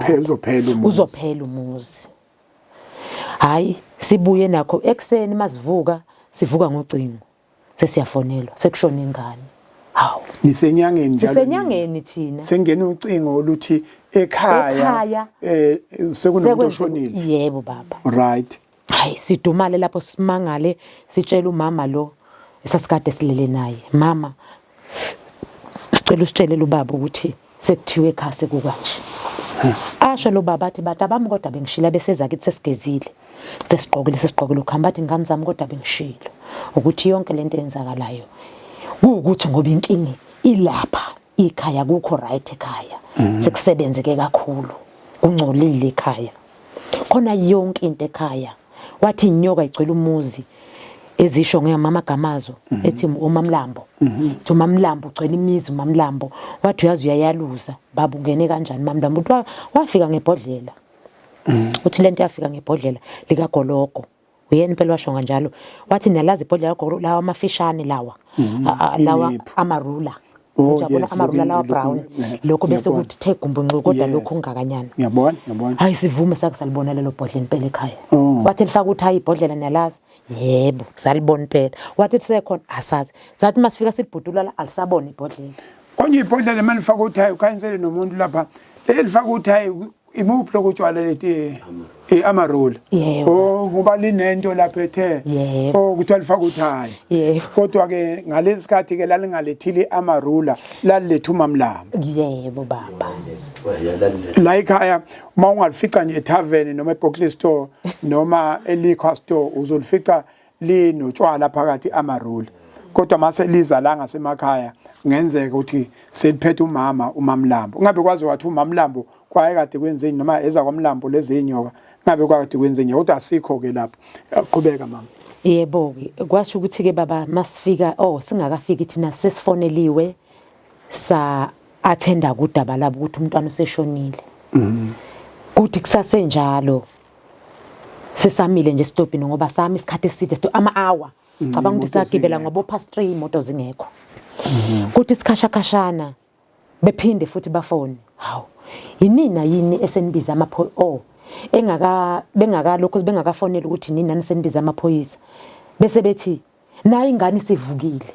uzophela umuzi hayi sibuye nakho ekseni masivuka sivuka ngocingo sesiyafonelwa sekushona ingane hawu nisenyangeni njalo sisenyangeni thina sengena ucingo oluthi ekhaya sekunomuntu oshonile yebo baba right hayi sidumale lapho simangale sitshela umama lo esasikade silele naye mama sicela usitshelele ubaba ukuthi sekuthiwe ekhaya sekukanje asho lo baba athi batabami kodwa bengishila beseza kithi sesigezile sesiqokile ukuhamba athi ingane zami kodwa bengishilo ukuthi yonke lento eyenzakalayo ukuthi ngoba inkingi ilapha ikhaya kukho right ekhaya sekusebenzeke kakhulu kungcolile ekhaya khona yonke into ekhaya wathi inyoka igcwele umuzi ezisho ngemama gamazo ethi uMamlambo uthi uMamlambo ugcwele imizi uMamlambo wathi uyazi uyayaluza baba ungene kanjani uMamlambo uthi wafika ngebhodlela uthi lento yafika ngebhodlela lika Gologo uyena impela washo kanjalo wathi niyalazi ibhodlela lawa amafishane lawa amarula Ujabona amarula lawa brown lokho bese kuthi the gumbunqu kodwa lokho ungakanyana ngiyabona hayi sivume sakusalibona lelo bhodlela impela ekhaya wathi lifaka uthi hayi ibhodlela niyalazi yebo salibona impela wathi sekhona asazi sathi masifika silibhudula la alisabona ibhodlela konye ibhodlela manifaka uthi hayi ukhanyisele nomuntu lapha elifaka uthi hayi imuphi lokutshwala leti amarula ngoba linento lapha ethe ukuthi alifaka uthi hayi kodwa ke ngalesi sikhathi ke lalingalethile amarula laliletha uMamlambo yebo baba la ekhaya uma ungalifica nje etavern noma eBokley store noma eliquor store uzolifica linotshwala phakathi amarula kodwa mase liza la ngasemakhaya ngenzeka ukuthi seliphethe uMamlambo ungabe kwazi wathi uMamlambo kwaye kade kwenzeni noma eza kwaMlambo lezi inyoka ngabe kwakade kwenzeni kodwa asikho ke lapho qhubeka mama yebo ke kwasho ukuthi ke baba masifika singakafiki thina sesifoneliwe sa attenda kudaba labo ukuthi umntwana useshonile kuthi kusasenjalo sesamile nje stopini ngoba sami isikhathi eside ama-hour cabanga ukuthi sagibela ngoba past 3 imoto zingekho kuthi isikhashakashana bephinde futhi bafone hawu inina yini esenibiza lokho bengakafonela ukuthi nini anisenibiza amaphoyisa bese bethi nayi ingane sivukile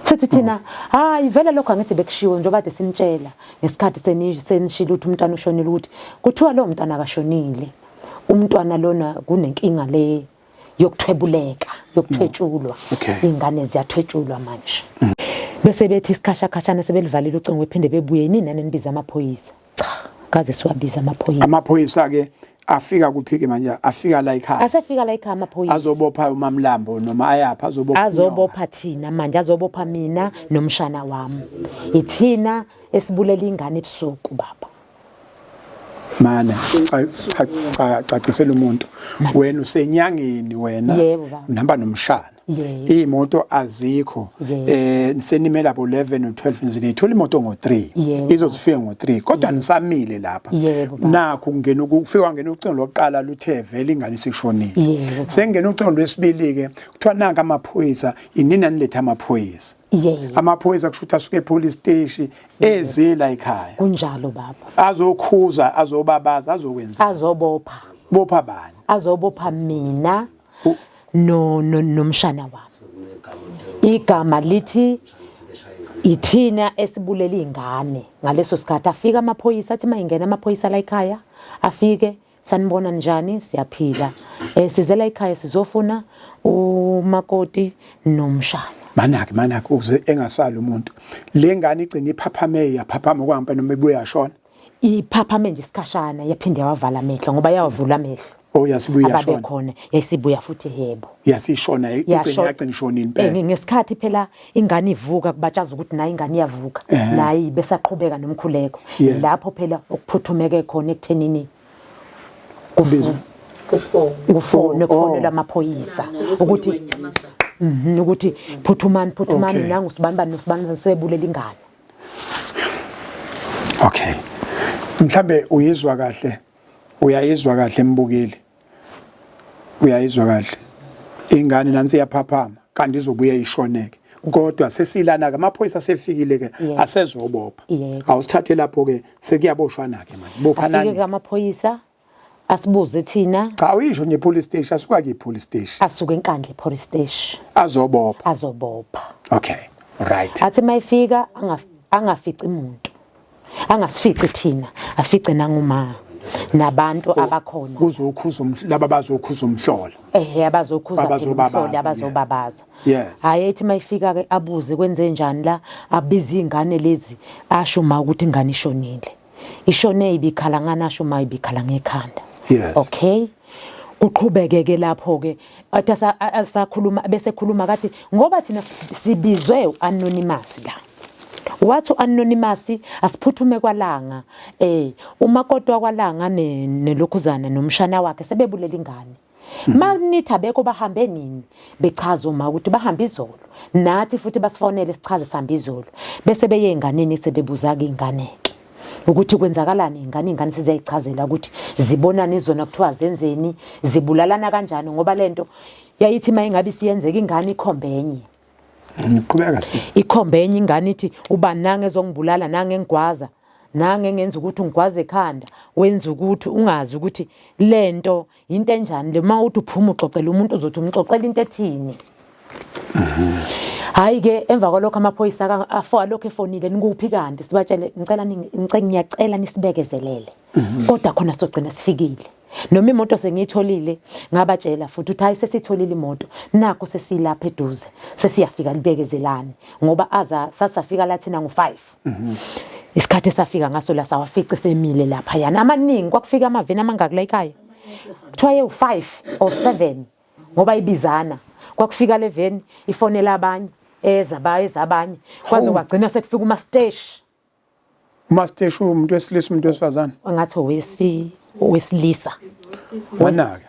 sethi thina hayi vele lokho angithi bekushiwo njengoba kade sinitshela ngesikhathi senishilo ukuthi umntwana ushonile ukuthi kuthiwa lo mntwana akashonile umntwana lona kunenkinga le yokuthwebuleka yokuthwetshulwa ingane ziyathwetshulwa manje bese bethi isikhashakashana sebelivalile ucingo bephinde bebuye nini anenibiza amaphoyisa cha kaze siwabiza amaphoyisa ke afika kuphike manje afika la ekhaya asefika la ekhaya amaphoyisa azobopha uMamlambo noma ayapha azobopha thina manje azobopha mina nomshana wami ithina esibulela ingane ebusuku baba mana cacisela umuntu wena usenyangeni wena namba nomshana imoto azikho senimela bo 11 no 12 nizithola imoto ngo3 izozifika ngo3 kodwa nisamile lapha nakho kungena ukufika ngena ucingo lokuqala luthe vele ingane sishonile sengena ucingo lwesibili ke kuthiwa nanka amaphoyisa inina niletha amaphoyisa amaphoyisa kushuthi asuke epolice station ezela ekhaya kunjalo baba azokhuza azobabaza azokwenza bopha bani azobopha mina nomshana wami igama lithi ithina esibulela ingane ngaleso sikhathi afika amaphoyisa athi mayingena amaphoyisa la ekhaya afike sanibona njani siyaphila sizela ekhaya sizofuna umakoti nomshana manake uze engasali umuntu lengane igcina iphaphame yaphaphama kwampa noma ibuya yashona iphaphame nje isikhashana yaphinde yavala amehlo ngoba yawavula amehlo yasibuya yashona ababe khona yasibuya futhi yebo yasishona igcina ishonini impela ngesikhathi phela ingane ivuka kubatshaza ukuthi nayi ingane iyavuka nayi besaqhubeka nomkhuleko lapho phela ukuphuthumeke khona ekuthenini kufonela amaphoyisa ukuthi phuthumani nangu sibani nosibani sebulela ingane Okay. Mhlambe uyizwa kahle. Uyayizwa kahle embukeli. Uyayizwa kahle. Ingane nansi iyaphaphama kanti izobuye ishoneke. Kodwa sesilana ke amaphoyisa sefikile ke asezobopha. Awusithathe lapho ke sekuyaboshwana ke manje. Bophanani. Afike amaphoyisa asibuze thina. Cha uyisho nje police station asuka ke police station. Asuke enkandla police station. Azobopha. Okay. Right. Athi mayifika angafici umuntu. Angasifici thina, afice nanguma nabantu abakhona. Kuzokhuza laba bazokhuza umhlolo. Abazokhuza umhlolo abazobabaza. Yes. Hayi ethi mayifika ke abuze kwenze njani la abiza ingane lezi ashuma ukuthi ingane ishonile. Ishone ibikhala ngana ashuma ibikhala ngekhanda. Yes. Okay. Uqhubeke ke lapho ke athi asakhuluma bese khuluma kathi ngoba thina sibizwe anonymous la. Wathi anonymous asiphuthume kwalanga umakoti wakwalanga nelokhuzana nomshana wakhe sebebulela ingane. Magnithi abekho bahambe nini bechaza uma ukuthi bahamba izolo nathi futhi basifonele sichaze sihamba izolo bese beye enganeni sebebuza ke inganeke ukuthi kwenzakalani ingane siziyayichazela ukuthi zibonana izona kuthiwa zenzeni zibulalana kanjani ngoba lento yayithi mayingabe siyenzeka ingane ikhombenye. Ngiqhubeka sisi. Ikhombenye ingane ithi uba nange ezongibulala nange ngigwaza nange ngenza ukuthi ngigwaze ekhanda wenza ukuthi ungazi ukuthi lento into enjani le mawuthi uphuma uxoxela umuntu uzothi umxoxela into ethini. Hayi ke emva kwalokho amaphoyisa afo lokho efonile nikuphi kanti sibatshele ngiyacela nisibekezelele kodwa khona sogcina sifikile noma imoto sengiyitholile ngabatshela futhi uthi hayi sesitholile imoto nakho sesilapha eduze sesiyafika libekezelani ngoba sasafika lathina ngo5 isikhathi safika ngaso la sawafica semile lapha yana amaningi kwakufika amaveni amangakula ekhaya kuthiwa ye5 or 7 ngoba ibizana kwakufika le veni ifonela abanye ezabanye kwaze kwagcina sekufika umastesh umuntu wesilisa umuntu wesifazane ngathi wesilisa wona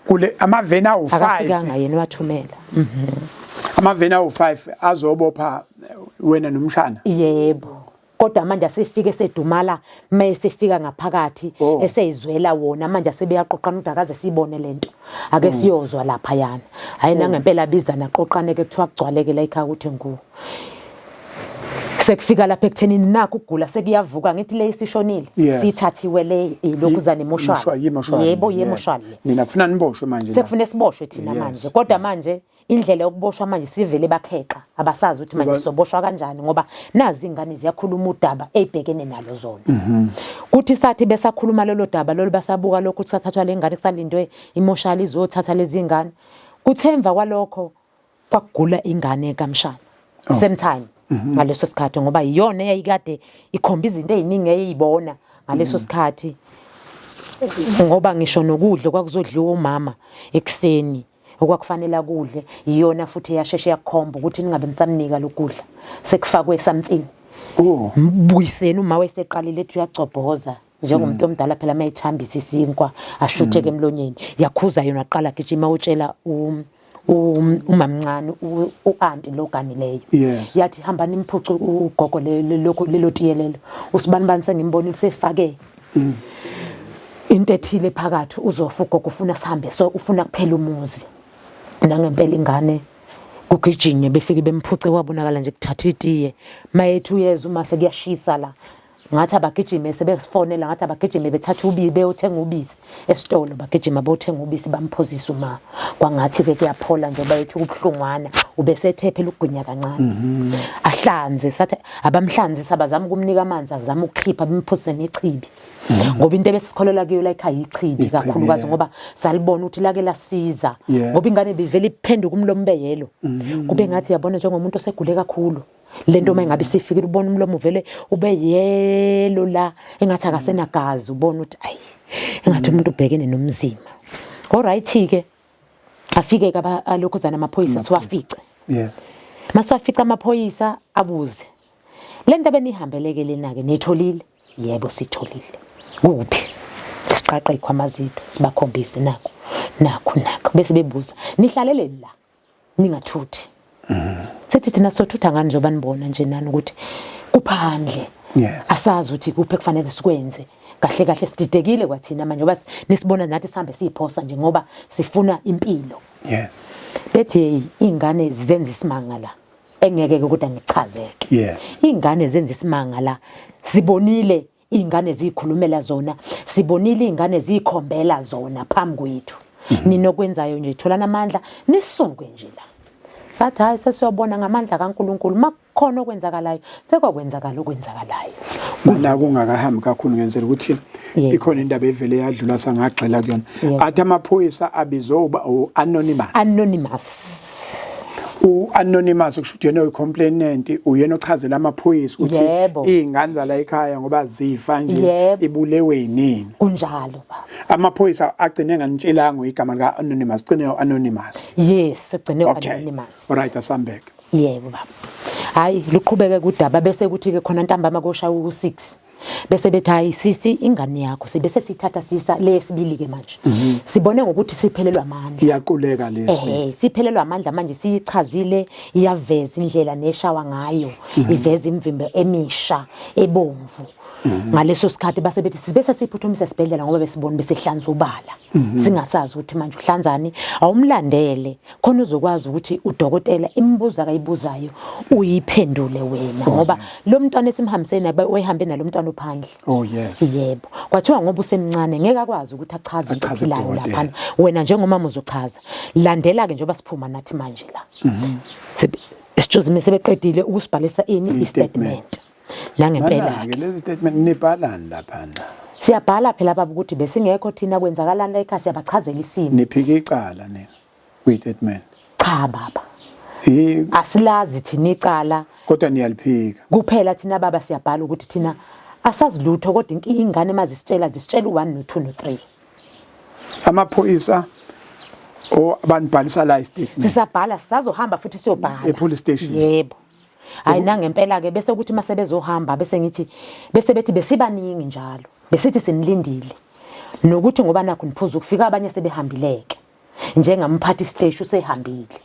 kule amaveni awu5 akafika ngayena wathumela amaveni awu5 azobopha wena nomshana yebo kodwa manje asifike sedumala mayesefika ngaphakathi eseyizwela wona manje asebeyaqoqana ukuthi akaze sibone lento ake siyozwa lapha yana hayi nangempela bizana qoqane ke kuthiwa kugcwaleke la ekhaya ukuthi ngu sekufika lapha ekuthenini nakho ukugula sekuyavuka ngithi le isishonile sithathiwe le ilokhuzana emoshwali yebo yemoshwali nina kufuna niboshwe manje sekufuna siboshwe thina manje kodwa manje indlela yokuboshwa manje sivele bakheqa abasazi ukuthi manje sizoboshwa kanjani ngoba nazi ingane ziyakhuluma udaba ezibhekene nalo zona kuthi sathi besakhuluma lelo daba lolu basabuka lokho uthathathwa lengane kusalindwe emoshali izothatha lezi ingane kuthemva kwalokho kwakugula ingane kaMshana same time ngaleso sikhathi ngoba iyona eyayikade ikhomba izinto eziningi eyibona ngaleso sikhathi ngoba ngisho nokudla kwakuzodliwa umama ekseni okwakufanele kudle iyona futhi yasheshe yakhomba ukuthi ningabe nisamnika lokudla sekufakwe something mbuyiseni uma weseqalile ethi uyacobhoza njengomuntu omdala phela mayithambisa isinkwa ashutheke emlonyeni yakhuza yona aqala gijima utshela umamncane uanti loganileyo yathi hamba nimphucu ugogo lelo tiyelelo usibani sengimbona usefake into ethile phakathi uzofa ugogo ufuna sihambe so ufuna kuphela umuzi nangempela ingane kugijinye befike bemphuce kwabonakala nje kuthathwa itiye mayethu yeza uma sekuyashisa la ngathi abagijime sebesifonela ngathi abagijime bethatha ubibe beyothenga ubisi esitolo bagijima bothenga ubisi bamphozisa uma kwangathi ke kuyaphola nje bayethu kubhlungwana ubesethe phela ukugwinya kancane ahlanze sathi abamhlanzisa abazama ukumnika amanzi azama ukukhipha bemphose nechibi ngoba into ebesikholela kuyo la ekhaya ichibi kakhulukazi ngoba salibona ukuthi lake lasiza ngoba ingane bivele iphenduka umlomo beyelo kube ngathi yabona njengomuntu osegule kakhulu lento mayingabe sifikile ubona umlomo uvele ube yelo la engathi akasenagazi ubona ukuthi ayi engathi umuntu ubhekene nomzima alright ke afike ke alokhuzana amaphoyisa siwafice maswafica amaphoyisa abuze lento benihambeleke lena ke nitholile yebo sitholile kuphi siqaqe ikhwamazitho sibakhombise nakho bese bebuza nihlalele la ningathuthi sithi thina sothutha ngani njoba nibona nje nani ukuthi kuphandle Yes. Asazi ukuthi kuphe kufanele sikwenze. Kahle kahle sididekile kwathina manje ngoba nisibona nathi sihambe siyiphosa nje ngoba sifuna impilo. Yes. Bethi ingane zenza isimanga la. Engeke kodwa ngichazeke. Yes. Ingane zenza isimanga la. Sibonile ingane zikhulumela zona, sibonile ingane zikhombela zona phambi kwethu. Ninokwenzayo nje thola namandla nisonke nje la. Sathi hayi sesiyobona ngamandla kaNkuluNkulu makukhona okwenzakalayo sekwakwenzakala okwenzakalayo. Mana kungakahambi kakhulu ngenzela ukuthi ikhona indaba evele yadlula sangagxila kuyona. Athi amaphoyisa abizoba anonymous. U-anonymous kusho ukuthi yena uyicomplainant uyena ochazela amaphoyisa ukuthi izingane zala ekhaya ngoba zifa nje ibulewe yinini kunjalo baba amaphoyisa agcine nganitshelanga igama lika anonymous ugcine anonymous yes ugcine anonymous alright asambek yebo baba hayi luqhubeke kudaba bese kuthi ke khona ntambama koshaya u6 bese bethi hayi sisi ingane yakho sibese sithatha sisa lesibili ke manje sibone ngokuthi siphelelwa amandla iyaquleka lesi siphelelwa amandla manje siyichazile iyaveza indlela neshawa ngayo iveza imvimbe emisha ebomvu ngaleso sikhathi base bethi sibese siphuthumise esibhedlela ngoba besibona bese hlanza ubala singasazi ukuthi manje uhlanzani awumlandele khona uzokwazi ukuthi udokotela imbuza kayibuzayo uyiphendule wena ngoba lo mntwana esimhambisene oyihambe nalo mntwana ophandle oh yes yebo kwathiwa ngoba usemncane ngeke akwazi ukuthi achaze impilo lapha wena njengomama uzochaza landela ke njengoba siphuma nathi manje la sijozime sebeqedile ukusibhalisa ini istatement nangempela ke lezi statement nibhalani lapha siyabhala phela baba ukuthi besingekho thina kwenzakalana la ekhaya siyabachazela isimo niphika icala nina kwi-statement cha baba asilazi thina icala kodwa niyaliphika kuphela thina baba siyabhala ukuthi thina asazilutho kodwa ingane mazisitshela zisitshela u1 no2 no3 amaphoyisa abanibhalisa la istatement sisabhala sisazohamba futhi siyobhala e-police station yebo hayi nangempela ke bese ukuthi mase bezohamba bese ngithi bese bethi besibaningi njalo besithi sinilindile nokuthi ngoba nakho niphuza ukufika abanye sebehambileke njengamphathi stage usehambile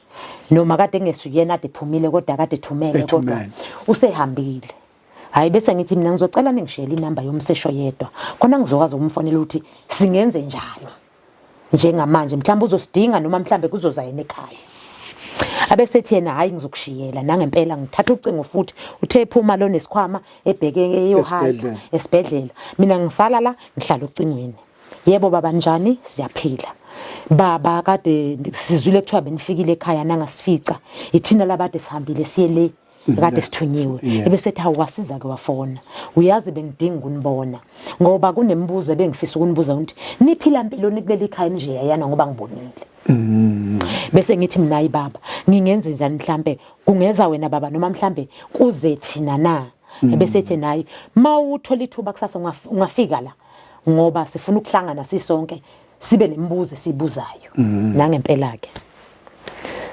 noma kade ngesuyena ade phumile kodwa kade thumele kodwa usehambile hayi bese ngithi mina ngizocela ningishele inamba yomsesho yedwa khona ngizokwazi ukumfonela ukuthi singenze njani njengamanje mhlawumbe uzosidinga noma mhlawumbe kuzoza yena ekhaya abesethi yena hayi ngizokushiyela nangempela ngithatha ucingo futhi uthe ephuma lo nesikhwama ebheke eyohamba esibhedlela mina ngisala la ngihlala ucingweni yebo baba njani siyaphila baba kade sizwile kuthiwa benifikile ekhaya nangasifica ithina labade sihambile siye le kade sithunyiwe ebesethi awasiza ke wafona uyazi bengidinga ukunibona ngoba kunembuzo bengifisa ukunibuza ukuthi niphila impilweni kuleli khaya nje yana ngoba ngibonile bese ngithi mina ayi baba ngingenze njani mhlambe kungeza wena baba noma mhlambe kuze thina na ebesethi nayi mawuthola ithuba kusasa ungafika la ngoba sifuna ukuhlangana sisonke sibe nemibuzo sibuzayo nangempela ke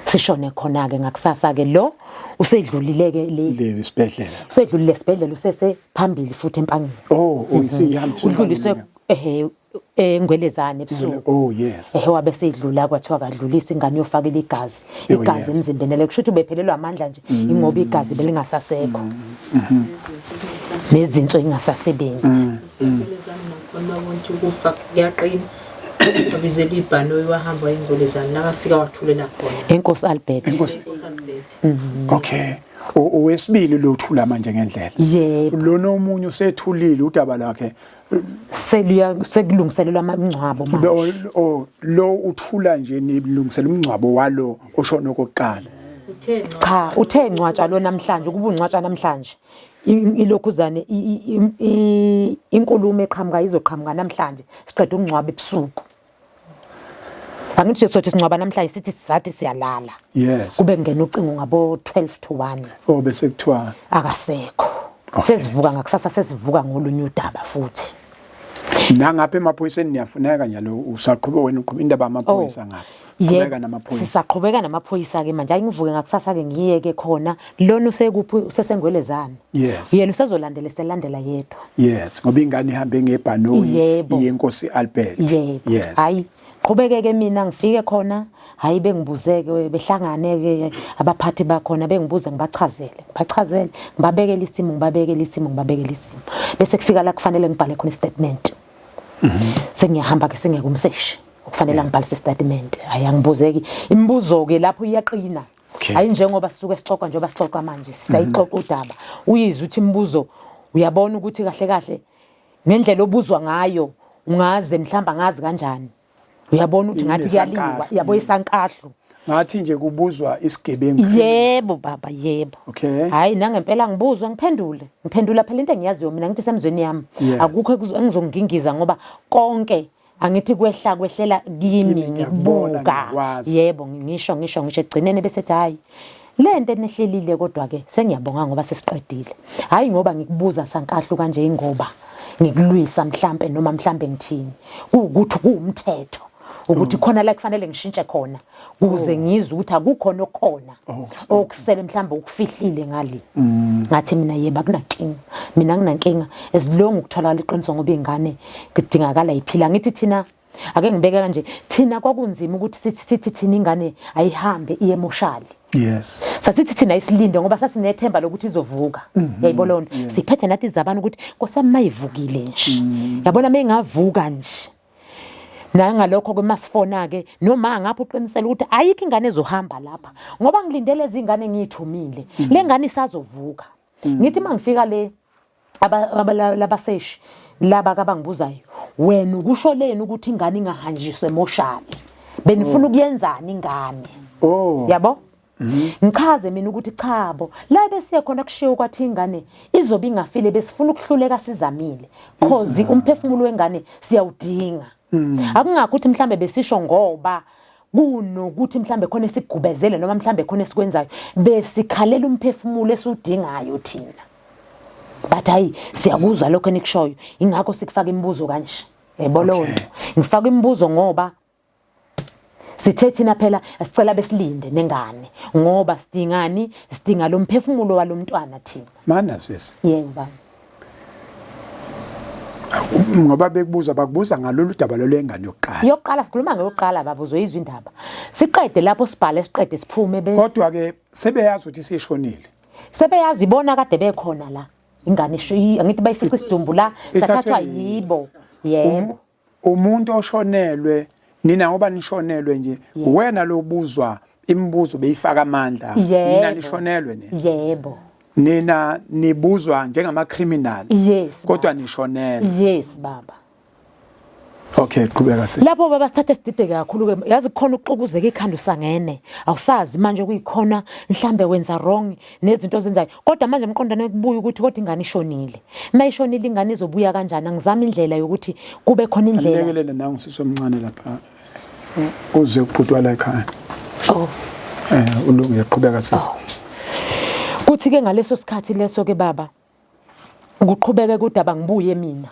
sishone khona ke ngakusasa ke lo usedlulile ke le isibhedlela usedlulile esibhedlela usese phambili futhi empangeni uyisihambisile udluliswe ngwelezane ebusuku oh yes wabe sedlula kwathiwa kadlulisa ingane yofakela igazi emzimbeni le kusho ukuthi ubephelelwa amandla nje ingoba igazi belingasasekho nezinto ingasasebenzi ngwelezane nakhona wonke ukufa kuyaqina babizela ibhano wahamba ingwelezane nakafika wathulela khona enkosi Albert okay owesibili lo uthula manje ngendlela yebo lo nomunye usethulile udaba lakhe sekulungiselelwa amangcwabo manje lo uthula nje nilungisela umngcwabo walo oshona kokuqala cha uthe ngcwatsha lo namhlanje kuba ungcwatsha namhlanje ilokhuzane inkulumo eqhamuka izoqhamuka namhlanje siqeda ukungcwaba ebusuku angithi sothi singcwaba namhlanje sithi sizathi siyalala yes kube ngena ucingo ngabo 12 to 1 bese kuthiwa akasekho sesivuka ngakusasa sesivuka ngolunye udaba futhi nangapha emaphoyiseni niyafuneka njalo usaqhubeka wena uqhubeka indaba amaphoyisa ngapha qhubeka namaphoyisa sisaqhubeka namaphoyisa ke manje ayingivuke ngakusasa ke ngiye ke khona lona usekuphi usesengwelezane yes yena usezolandela selandela yedwa yes ngoba ingane ihambe ngebhanoyi yenkosi Albert yes hayi Qhubeke-ke mina ngifike khona hayi bengibuzeke behlangane-ke abaphathi bakhona bengibuze ngibachazele ngibabekele isimo bese kufika la kufanele ngibhale khona istatement sengiyahamba-ke sengiyeka umseshi kufanele ngibhalise istatement hayi angibuzeki imibuzo-ke lapho iyaqina hayi njengoba sisuke sixoxa njengoba sixoxa manje sisayixoxa udaba uyizwe ukuthi imibuzo uyabona ukuthi kahle kahle ngendlela obuzwa ngayo ungaze mhlamba ngazi kanjani uyabona ukuthi ngathi kuyaliwa yabo isankahlo ngathi nje kubuzwa isigebengu yebo baba yebo hayi nangempela ngibuzwa ngiphendula phela into engiyaziyo mina ngithi semzweni yami akukho engizongingiza ngoba konke angithi kwehlela kimi ngikubuka yebo ngisho egcinene bese ethi hayi lento enehlelile kodwa ke sengiyabonga ngoba sesiqedile hayi ngoba ngikubuza sankahlo kanje ingoba ngikulwisa mhlambe noma mhlambe ngithini ukuthi kuumthetho ukuthi khona la kufanele ngishintshe khona kuze ngizwe ukuthi akukhona okukhona okusele mhlambe ukufihlile ngali ngathi mina yeba kunankinga mina nginankinga esilonga ukuthola iqiniso ngoba ingane kudingakala iphila ngithi thina ake ngibeke kanje thina kwakunzima ukuthi sithi thina ingane ayihambe iyemoshali yes sasithi thina isilinde ngoba sasinethemba lokuthi izovuka yayibona siphethe nathi izabana ukuthi nkosami mayivukile nje yabona mengavuka nje nangalokho kwemasifona ke noma ngapha uqinisela ukuthi ayikho ingane ezohamba lapha ngoba ngilindele izingane ngiyithumile lengane isazovuka ngithi mangifika le labaseshi laba kabangibuzayo wena ukusho leni ukuthi ingane ingahanjiswe emoshali benifuna ukuyenzani ingane yabo ngichaze mina ukuthi chabo la bese khona kushiya kwathi ingane izobe ingafile besifuna ukuhluleka sizamile cause umphefumulo wengane siyawudinga akungakho ukuthi mhlambe besisho ngoba kunokuthi mhlambe khona esigubezele noma mhlambe khona esikwenzayo besikhalela umphefumulo esudingayo thina but hayi siyakuzwa lokho enikushoyo ingakho sikufaka imibuzo kanje yayibona ngifaka imibuzo ngoba sithe thina phela asicela besilinde nengane ngoba sidinga lo mphefumulo walomntwana thina mana sisi yebo baba ngoba bakubuza ngalolu daba lolengane yokuqala sikhuluma ngeyokuqala baba uzoyizwa indaba siqede lapho sibhale siqede siphume kodwa ke sebeyazi ukuthi sishonile sebeyazi ibona kade bekhona la ingane angithi bayifica isidumbu la sathathwa yibo yebo umuntu oshonelwe nina ngoba nishonelwe nje wena lobuzwa imibuzo beyifaka amandla nina nishonelwe yebo nina nibuzwa njengama criminal kodwa nishonela yes baba okay qhubeka sisi lapho baba sithathe sidide kakhulu ke yazi kukhona ukuxukuzeka ikhanda usangene awusazi manje kuyikhona mhlambe wenza wrong nezinto ozenzayo kodwa manje emqondane kubuya ukuthi kodwa ingane ishonile mayishonile ingane izobuya kanjani angizama indlela yokuthi kube khona indlela lekelele nangu sisi omncane lapha uze ukuthwala ekhaya ulungu yaqhubeka sisi kuthi ke ngaleso sikhathi leso ke baba ukuqhubeke kodaba ngibuye mina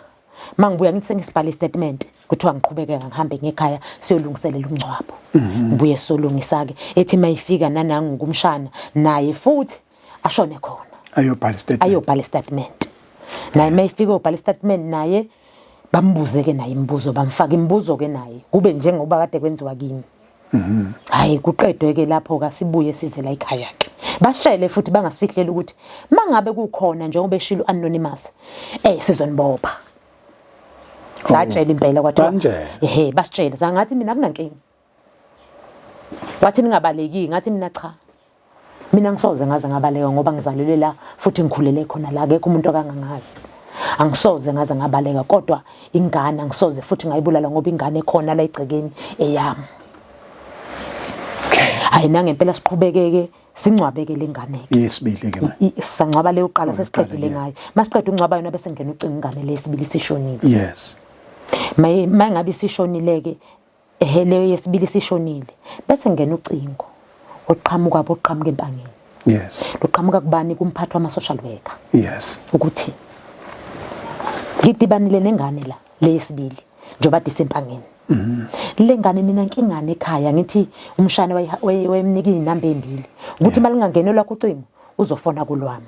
mangibuya ngithi sengisibhale statement kuthiwa ngiqhubeke ngihambe ngekhaya siyolungiselela umngcwabo ngibuye solungisa ke ethi mayifika nanangu ngumshana naye futhi ashone khona ayobhala statement naye mayifika ubhala statement naye bambuze ke naye imibuzo bamfaka imibuzo ke naye kube njengoba kade kwenziwa kimi hayi kuqedwe ke lapho ka sibuye size la ekhaya ke basishele futhi bangasifihlela ukuthi mangabe kukhona njengoba eshilo anonymous sizonibopha satshela impela kwathiwa basitshela sangathi mina kunankinga wathi ningabaleki ngathi mina cha mina ngisoze ngaze ngabaleka ngoba ngizalelwe la futhi ngikhulele khona la akekho umuntu akangangazi angisoze ngaze ngabaleka kodwa ingane angisoze futhi ngayibulala ngoba ingane khona la egcekeni eyami hayi nangempela siqhubekeke singcwabeke lengane ke yesibili ke sangcwaba leyo qala sesiqedile ngayo masiqeda ungcwaba yona bese ngena ucinga ingane lesibili sishonile yes mangabe sishonile ke leyo yesibili sishonile bese ngena ucingo oqhamuka empangeni yes loqhamuka kubani kumphathi wama social worker yes ukuthi ngidibanile nengane la leyesibili njoba disempangeni lengane nina nkingane ekhaya ngithi umshana wayemnika inamba embili ukuthi malingangenelwa kucingo uzofona kulwami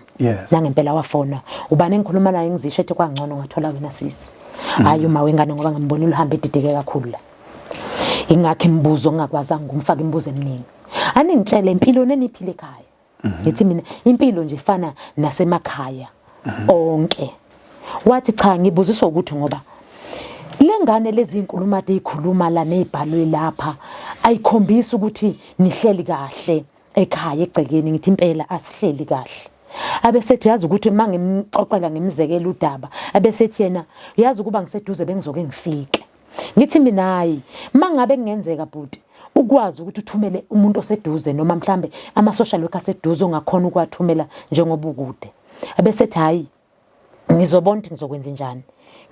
nangempela wafona ubani engikhuluma naye ngizisho ethi kwangcono ngathola wena sisi hayi uma wengane ngoba ngambonile uhambe edideke kakhulu la ingakho imibuzo ngingakwazanga ngumfaka imibuzo eminingi aningitshela impilo neniphile ekhaya ngithi mina impilo nje ifana nasemakhaya onke wathi cha ngibuziswa ukuthi ngoba lengane lezi inkulumo ade ikhuluma la nezibhalwe lapha ayikhombisa ukuthi nihleli kahle ekhaya egcekeni ngithi impela asihleli kahle abesethi yazi ukuthi mangimxoxela ngimzekela udaba abesethi yena yazi ukuba ngiseduze bengizoke ngifike ngithi mina hayi mangabe kungenzeka bhuti ukwazi ukuthi uthumele umuntu oseduze noma mhlambe ama social worker aseduze ongakhona ukwathumela njengoba ukude abesethi hayi ngizobona ukuthi ngizokwenza njani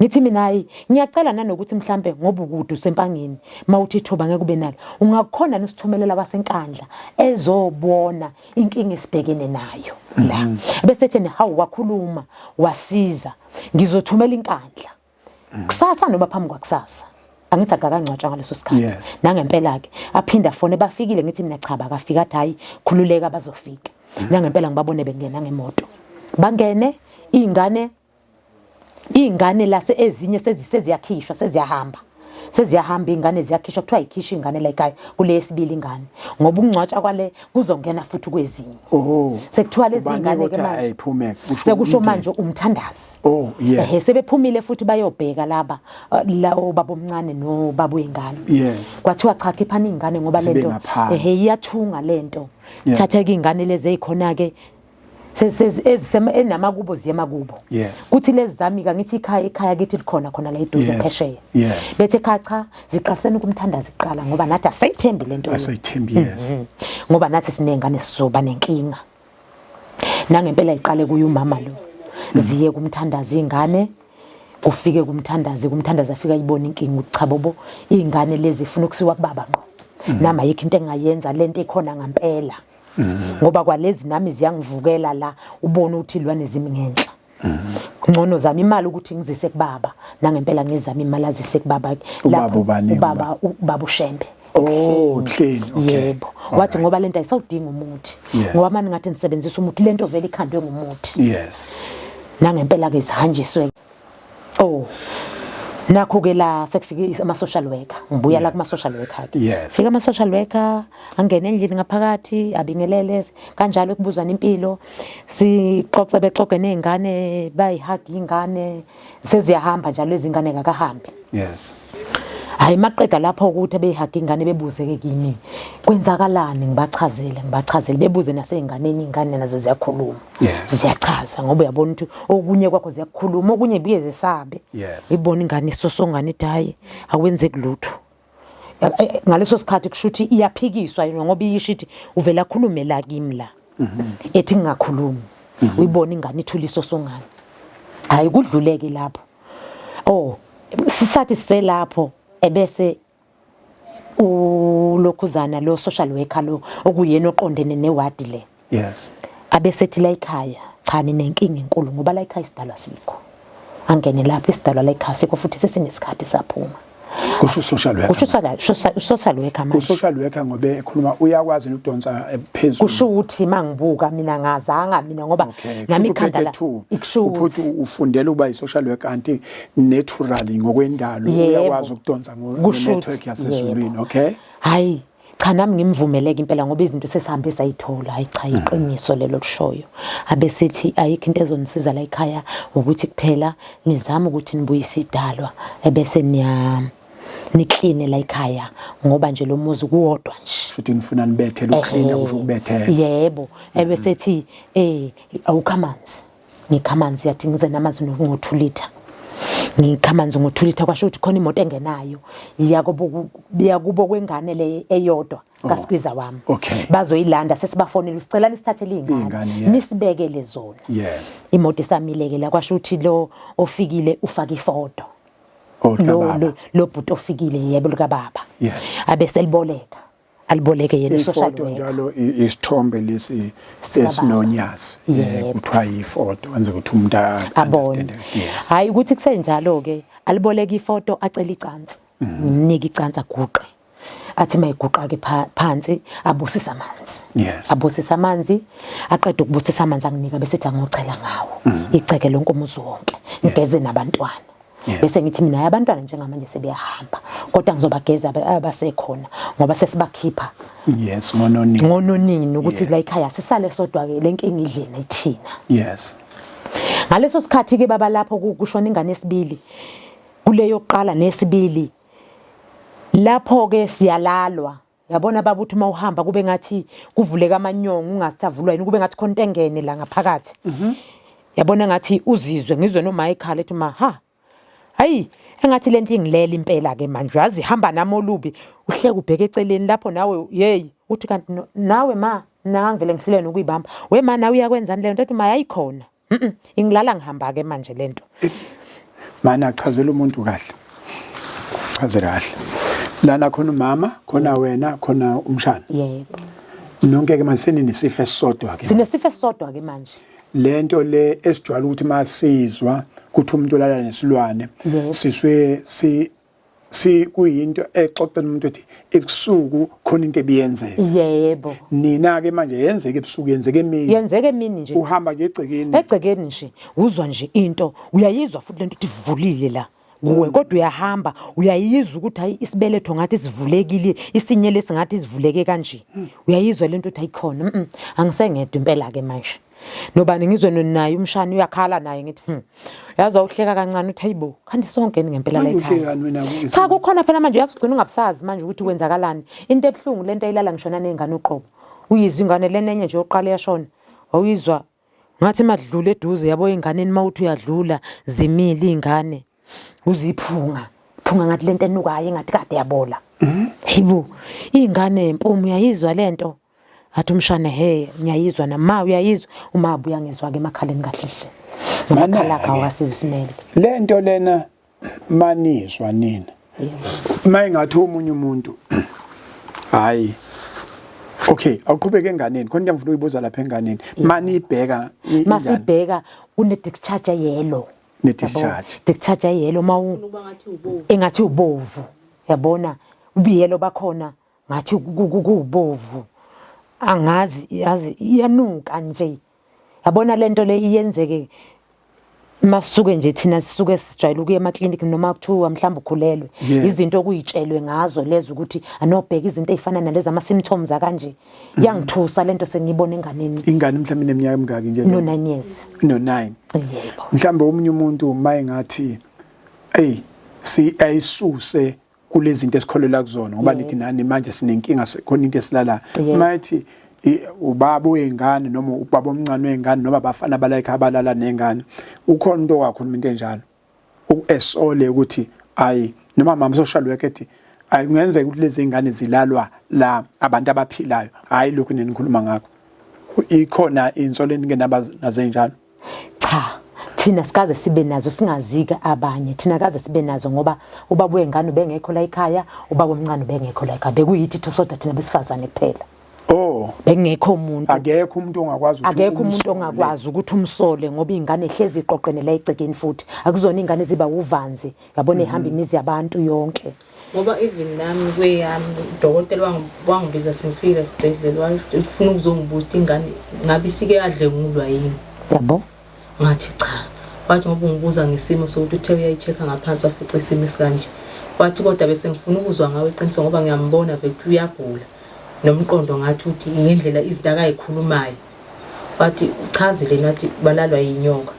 ngithi mina hayi ngiyacela nanokuthi mhlambe ngoba ukude usempangeni mawuthi ithuba ngeke ube nalo ungakhona nisithumelela kwasenkandla ezobona inkinga esibhekene nayo la bese thena hawu wakhuluma wasiza ngizothumela inkandla kusasa noma phambi kwakusasa angithi akakangcwatshwa ngaleso sikhathi nangempela ke aphinda fone bafikile ngithi mina cha bakafika athi hayi khululeka bazofika nangempela ngibabone bengena ngemoto bangene ingane lase ezinye seziyakhishwa seziyahamba ingane ziyakhishwa kuthiwa ayikhishi ingane la ekhaya kule yesibili ingane ngoba ukungcwatsha kwale kuzongena futhi kwezinye sekuthiwa lezi ingane ke manje sekusho manje umthandazi sebephumile futhi bayobheka laba la obaba omncane no baba wengane kwathiwa cha khiphani ingane ngoba lento iyathunga lento thatheke ingane lezi ezikhona ke enamakubo ziyemakubo kuthi lezi zami ka ngithi ekhaya kithi likhona khona la eduze phesheya bethe cha ziqalisene ukumthandaza iqala ngoba nathi asayithembi lento ngoba nathi sinengane sizoba nenkinga nangempela iqale kuye umama lo ziye kumthandaza ingane kufike kumthandaza afika ayibona inkinga uchabobo ingane lezi ifuna ukusiwa kubaba ngqo nama yikho into engayenza lento ikhona ngempela ngoba kwalezi nami ziyangivukela la ubone ukuthi ilwane zimi ngenhla ngcono zami imali ukuthi ngizise kubaba nangempela ngizama imali azise kubaba lapho ubaba ushembe Mhleni yebo wathi ngoba lento ayisawudinga umuthi ngoba manje ngathi nisebenzisa umuthi lento vele ikhandwe ngumuthi nangempela ke sihanjiswe nakho ke la sekufike ama social worker ngibuya la kuma social worker ke fika ama social worker angene endlini ngaphakathi abingelele kanjalo kubuzana impilo sixoxe bexoxe nezingane bayihagi ingane seziyahamba njalo izingane ngakahambi hayi maqeda lapho ukuthi beyihagi ingane bebuzeke kimi kwenzakalani ngibachazele bebuze naseyinganeni ingane nazo ziyakhuluma ziyachaza ngoba uyabona ukuthi okunye kwakho ziyakhuluma okunye biye zesabe ibona ingane isosongane idayi akwenzeki lutho ngaleso sikhathi kushuthi iyaphikiswa ngoba iyishithi uvela khulume la kimi la ethi ngingakhulumi uyibona ingane ithula isosongane hayi kudluleke lapho sisathi siselapho ebese ulokhuzana lo social worker lo okuyena oqondene newadi le abesethi la ekhaya cha ninenkinga enkulu ngoba la ekhaya isidalwa sikho angene lapha isidalwa la ekhaya sikho futhi sesinesikhathi saphuma kusho social worker manje social worker ngoba ekhuluma uyakwazi ukudonsa phezulu kusho ukuthi mangibuka mina ngazanga mina ngoba nami ikhandala ukuthi ufundela ukuba i-social worker anti naturally ngokwendalo uyakwazi ukudonsa ngo-network yasezulwini hayi cha nami ngimvumeleke impela ngoba izinto sesihambe sayithola hayi cha iqiniso lelo kushoyo abesithi ayikho into ezonisiza la ekhaya ukuthi kuphela nizama ukuthi nibuyise idalwa ebese nikline la ekhaya ngoba nje lo muzi kuwodwa nje futhi nifuna nibethele uklina kusho ukubethela yebo ebesethi awukhamanzi ngikhamanzi yathi ngize namanzi ngo2 liter ngikhamanzi ngo2 liter kwasho ukuthi khona imoto engenayo yakubo kwengane le eyodwa kaSkwiza wami bazoyilanda sesibafonela sicela nisithathele ingane nisibekele zona imoto isamileke la kwasho ukuthi lo ofikile ufaka ifoto lo bhuti ofikile yebo lika baba abese aliboleke yena social worker njalo isithombe lesi esinonyazi kuthiwa ifoto wenza ukuthi umuntu understand hayi ukuthi kusenjalo ke aliboleke ifoto acela icansi ngimnika icansi aguqe athi mayiguqa ke phansi abusisa amanzi aqeda ukubusisa amanzi anginika bese ethi angochela ngawo iceke lonke umuzi wonke ngigeze nabantwana bese ngithi mina abantwana njengamanje sebeyahamba kodwa ngizobageza abasekhona ngoba sesibakhipha yes ngononingi ukuthi la ekhaya sisale sodwa ke lenkinga idlena ithina yes ngaleso sikhathi ke baba lapho kushona ingane esibili kuleyo qala nesibili lapho ke siyalalwa yabona baba uthi mawuhamba kube ngathi kuvuleka amanyongo ungasavulwa yini kube ngathi khonto engene la ngaphakathi yabona ngathi uzizwe ngizwe noma ekhala ethi ha hayi engathi lento ingilela impela ke manje yazi hamba nami olubi uhleke ubheke eceleni lapho nawe hey uthi kanti nawe ma ngangivele ngihlulene ukuyibamba we ma nawe uyakwenzani le nto ethi ma yayikhona ingilala ngihamba ke manje lento mana chazela umuntu kahle chazela kahle lana khona umama khona wena khona umshana yebo nonke ke manje sinesifo esisodwa ke sinesifo esisodwa ke manje lento le esijwayele ukuthi masizwa kuthi umuntu olala nesilwane siswe si kuyinto exoxela umuntu ethi ebusuku khona into ebiyenzeka yebo nina ke manje yenzeke ebusuku yenzeke emini nje uhamba nje egcekeni nje uzwa nje into uyayizwa futhi lento ithi vulile la kuwe kodwa uyahamba uyayizwa ukuthi hayi isibeletho ngathi sivulekile isinye lesingathi sivuleke kanje uyayizwa lento uthi ayikhona angisengedwa impela ke manje nobani ngizwe naye umshana uyakhala naye ngithi yazi uhleka kancane uthi hayibo kanti sonke ngempela la ekhaya cha kukhona phela manje uyazi ugcina ungabusazi manje ukuthi kwenzakalani into ebhlungu lento ayilala ngishona nezingane uqobo uyizwa ingane lenenye nje oqala yashona awuyizwa ngathi madlule eduze yabo inganeni mawuthi uyadlula zimile ingane uziphunga ngathi lento enukayo engathi kade yabola hibo ingane empumu uyayizwa lento athi umshane he ngiyayizwa nama uyayizwa uma abuya ngizwa ke emakhaleni kahlehle amakhala ka wasisimele lento lena manizwa nina mayingathi umunye umuntu hayi okay awuqhubeke enganeni khona ngiyafuna uyibuza lapha enganeni manibheka masibheka une discharge yellow discharge yellow engathi ubovu yabona ubiyelo bakhona ngathi kubovu angazi yazi iyanuka nje yabona lento le iyenzeke masuke nje thina sisuke sijayela ukuya emaklinikhi noma kuthiwa mhlawumbe ukhulelwe izinto okuyitshelwe ngazo lezo ukuthi anobheka izinto ezifana nalezi ama symptoms akanje yangithusa lento sengiyibona enganeni ingane mhlawumbe neminyaka emingaki nje no 9 years no 9 yebo mhlawumbe omunye umuntu mayengathi ayisuse kulezi zinto esikholela kuzona ngoba nithi nani manje sinenkinga khona into esilala mayithi ubaba wengane noma ubaba omncane wengane noma abafana balayika abalala nengane ukhona into kakhulu into enjalo esole ukuthi ayi noma mama social worker ethi ayingenzeka ukuthi lezi ingane zilalwa la abantu abaphilayo hayi lokho nenikhuluma ngakho ikhona insolo enikenazo njalo cha thina sikaze sibe nazo singazika abanye thina kaze sibe nazo ngoba ubaba wengane bengekho la ekhaya ubaba omncane bengekho la ekhaya bekuyithi thosodwa thina besifazane kuphela bengekho umuntu akekho umuntu ongakwazi ukuthi umsole ngoba ingane ehlezi iqoqene la egcekeni futhi akuzona ingane ziba uvanzi yabona ehamba imizi yabantu yonke ngoba even nami kweyami udokotela wangibiza sengifika esibhedlela wafuna ukuzongibuza ingane ngabe isike yadle ngulwa yini yabo ngathi cha wathi ngoba ungibuza ngesimo sokuthi uthe uyayichecka ngaphansi wafica isimo esikanje wathi kodwa bese ngifuna ukuzwa ngawe iqiniso ngoba ngiyambona bethu uyagula nomqondo ngathi uthi ngendlela izidaka ayikhulumayo wathi uchazile nathi balalwa yinyonga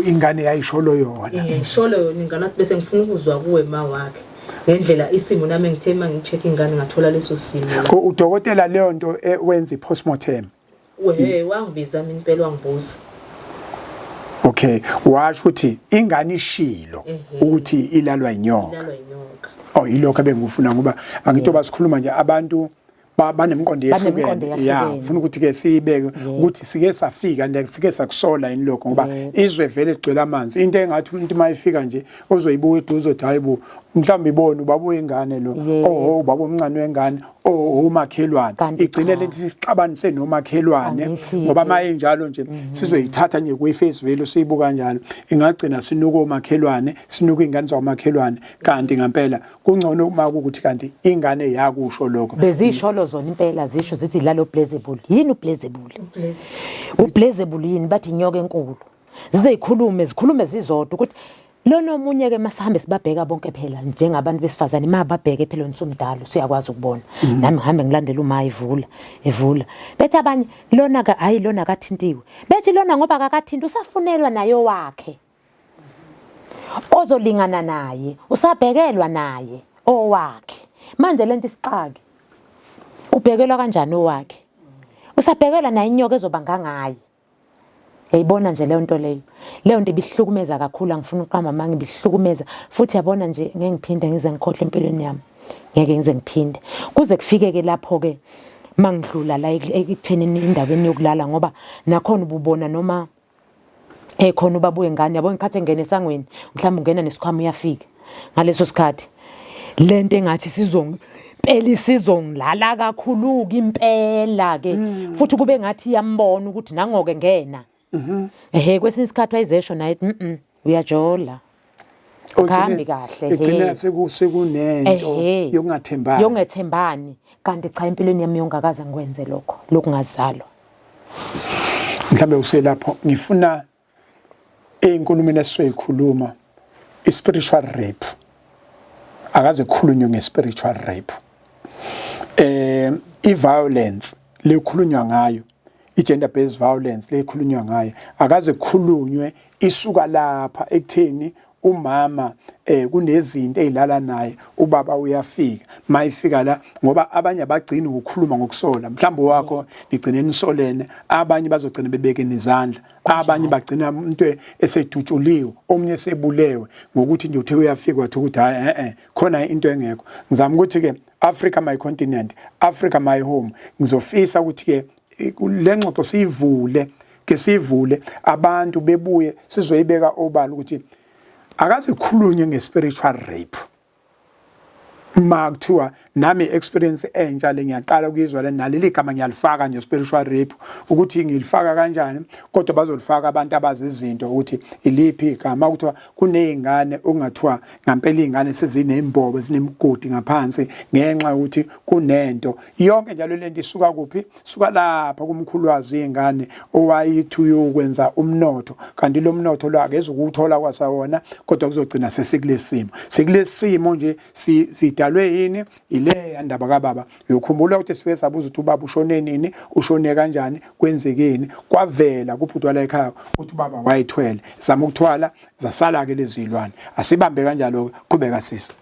ingane yayisholo yona isholo yona ingane athi bese ngifuna ukuzwa kuwe ma wakhe ngendlela isimo nami ngithe mangicheck ingane ngathola leso simo udokotela leyo nto wenza i-postmortem wangibiza mina impela wangibuza okay washo ukuthi ingane ishilo ukuthi ilalwa inyonga yilokho abengufuna ngoba angithi basikhuluma nje abantu banemqondo yehlukene ufuna ukuthi ke siyibeke ukuthi sike safika nje sike sakusola yini lokho ngoba izwe vele egcwele amanzi into engathi umuntu mayifika nje ozoyibuka eduze uthi hayibo mhlawumbe ibone ubaba wengane lo ubaba omncane wengane umakhelwane igcine lento sixabanise nomakhelwane ngoba maye njalo nje sizoyithatha nje kwi-face value siyibuka kanjalo ingagcina sinuka omakhelwane sinuka ingane zamakhelwane kanti ngempela kungcono uma ukuthi kanti ingane yakusho lokho bezisholo zona impela zisho zithi lalo blazable yini ublazable yini bathi inyoka enkulu zikhulume zizodwa ukuthi Lona omunye ke masihambe sibabheka bonke phela njengabantu besifazane mababheke phela nsumdalo siyakwazi ukubona nami ngihambe ngilandela uma evula bethi abanye lona ka hayi lona akathintiwe bethi lona ngoba akathinti usafunelwa nayo wakhe ozolingana naye usabhekelwa naye owakhe manje lento isixaki ubhekelwa kanjani owakhe usabhekelwa naye inyoka ezobanga ngaye yayibona nje leyo nto ibihlukumeza kakhulu angifuna uqamba manje ibihlukumeza futhi yabona nje ngeke ngiphinde ngize ngikhohle empilweni yami ngeke ngize ngiphinde kuze kufike ke lapho ke mangidlula la ekuthenini indaweni yokulala ngoba nakhona ububona noma khona ubabuye ngane yabo ngikhathe ngene esangweni mhlawumbe ungena nesikhwama uyafika ngaleso sikhathi lento engathi sizongilala kakhulu ke impela ke futhi kube ngathi iyambona ukuthi nangoke ngena kwesinye isikhathi wayizesho naye uyajola Kambi kahle egcina sekunento yokungathembani kanti cha empilweni yami yongakaze ngikwenze lokho ngazalwa mhlambe uselapho ngifuna enkulumeni esizoyikhuluma spiritual rape akaze kukhulunywe nge-spiritual rape i-violence lekhulunywa ngayo i-gender based violence lekhulunywa ngayo akaze kukhulunywe isuka lapha ekutheni umama kunezinto ezilala naye ubaba uyafika mayifika la ngoba abanye abagcina ukukhuluma ngokusola mhlawumbe wakho nigcine nisolene abanye bazogcina bebekene izandla abanye bagcina umuntu esedutshuliwe omnye sebulewe ngokuthi nje uthe uyafika wathi ukuthi hayi khona into engekho ngizama ukuthi ke Africa my continent Africa my home ngizofisa ukuthi ke le ngxoxo sivule abantu bebuye sizoyibeka obala ukuthi akaze khulunye nge-spiritual rape makuthiwa nami experience entsha le ngiyaqala ukuyizwa naleli gama ngiyalifaka nje spiritual rape ukuthi ngilifaka kanjani kodwa bazolifaka abantu abazi izinto ukuthi iliphi igama ukuthiwa kunezingane ongathiwa ngempela izingane sezinembobo zinemigodi ngaphansi ngenxa ukuthi kunento yonke njalo lento isuka kuphi suka lapha kumkhulwazi izingane owayithi uyokwenza umnotho kanti lo mnotho lo akeze ukuthola kwasawona kodwa kuzogcina sekulesimo nje sidalwe yini ile andaba kaBaba uyokhumbula ukuthi sifike sabuza ukuthi ubaba ushone nini ushone kanjani kwenzekeni kwavela kuphutwala ekhaya ukuthi ubaba wayithwele zama ukuthwala zasala ke lezilwane asibambe kanjalo qhubeka sisi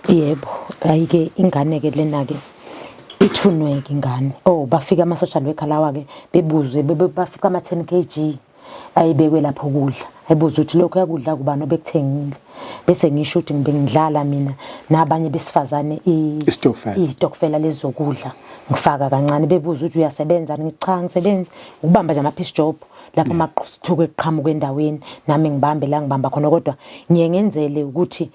yebo ayike ingane ke lena ke ithunweke ingane bafika ama social worker lawa ke bebuze bafika ama 10 kg ayibekwe lapho kudla ebuza ukuthi lokho yakudla kubani obekuthengile bese ngisho ukuthi ngibengidlala mina nabanye besifazane istokfela lezokudla ngifaka kancane bebuza ukuthi uyasebenza cha ngisebenza ukubamba nje ama piece job lapho maqhuthuke eqhamuka endaweni nami ngibambe la ngibamba khona kodwa ngiyengenzele ukuthi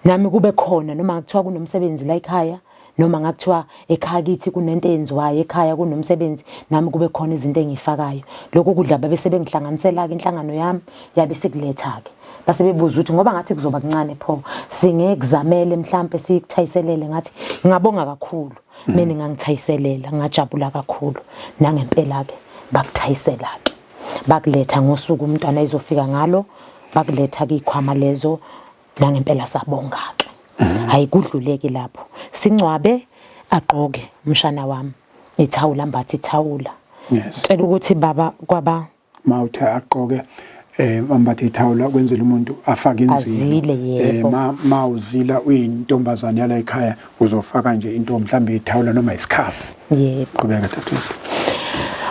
nami kube khona noma ngakuthiwa kunomsebenzi la ekhaya noma ngakuthiwa ekhaya kithi kunento enziwayo ekhaya kunomsebenzi nami kube khona izinto engifakayo lokho kudla babe sebengihlanganisela ke inhlangano yami yabe sekuletha ke base bebuza ukuthi ngoba ngathi kuzoba kancane pho singekuzamele mhlambe sikuthayiselele ngathi ngabonga kakhulu mina ngangithayiselela ngajabula kakhulu nangempela ke bakuthayisela ke bakuletha ngosuku umntwana izofika ngalo bakuletha ke ikhwama lezo nangempela sabonga ke hayi kudluleke lapho singcwabe aqoke umshana wami ithawula mbathi ithawula cela ukuthi baba kwaba mawuthi aqoke ambathi ithawula kwenzela umuntu afake inzilo mawuzila uyintombazane yala ekhaya uzofaka nje into mhlambe ithawula noma isikhafu yebo qhubeka tathu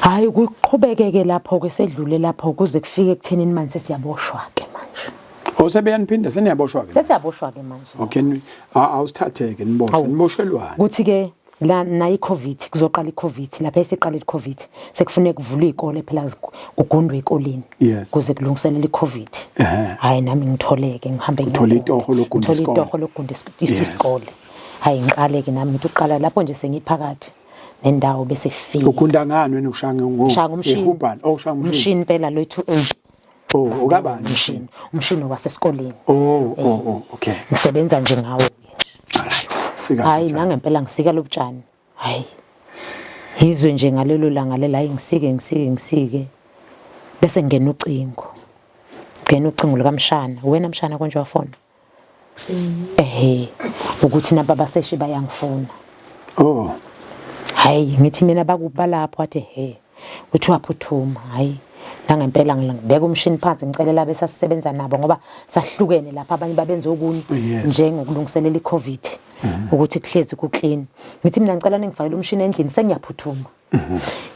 hayi kuqhubekeke lapho ke sedlule lapho kuze kufike ekuthenini manje siyaboshwa ke manje sebeyaniphinda seniyaboshwa ke sesiyaboshwa ke manje okay awusithatheke niboshelwana kuthi ke la na iCovid kuzoqala iCovid lapha esiqala iCovid sekufuneka kuvulwe izikole phela kugundwe ezikoleni kuze kulungiselele iCovid hayi nami ngitholeke ngihambe ngithola itoho lokugunda isikole hayi ngiqale ke nami ngithi uqala lapho nje sengiphakathi nendawo bese fika ukunda ngani wena ushanga ehubani ushanga umshini phela lo 2 ukabani umshini wasesikoleni okay ngisebenza nje ngawo hayi nangempela ngisika lobutshani hayi izwe nje ngalelo langa lela ngisike bese ngena ucingo gcena ucingo lukaMshana wena Mshana konje wafona ukuthi naba baseshi bayangifuna Oh hayi ngithi mina bakuba lapho athi uthi waphuthuma hayi la ngempela ngibeka umshini phansi ngicelela besasisebenza nabo ngoba sahlukene lapha abanye babenza okunye njengokulungiselela iCovid ukuthi kuhlezi kuclean ngithi mina ngicela ningifakele umshini endlini sengiyaphuthuma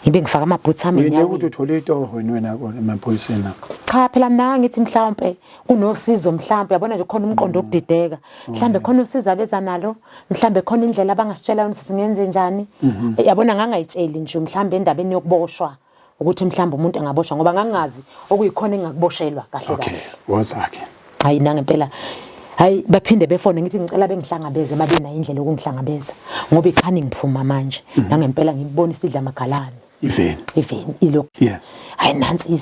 ngibe ngifaka amabhoots ami nyawo ukuthi uthole itoho wena kona emaphoyiseni cha phela mina ngithi mhlawumbe kunosizo mhlawumbe yabona nje khona umqondo okudideka mhlawumbe khona usiza beza nalo mhlawumbe khona indlela abangasitshela ukuthi singenze njani yabona ngangayitsheli nje mhlawumbe endabeni yokuboshwa ukuthi mhlawumbe umuntu engaboshwa ngoba ngangazi okuyikhona engakuboshelwa kahle kahle wazake hayi nangempela hayi baphinde befone ngithi ngicela bengihlangabeze babe nayo indlela yokungihlangabeza ngoba ikhani ngiphuma manje nangempela ngibona isidla amagalani even ilo yes hayi nansi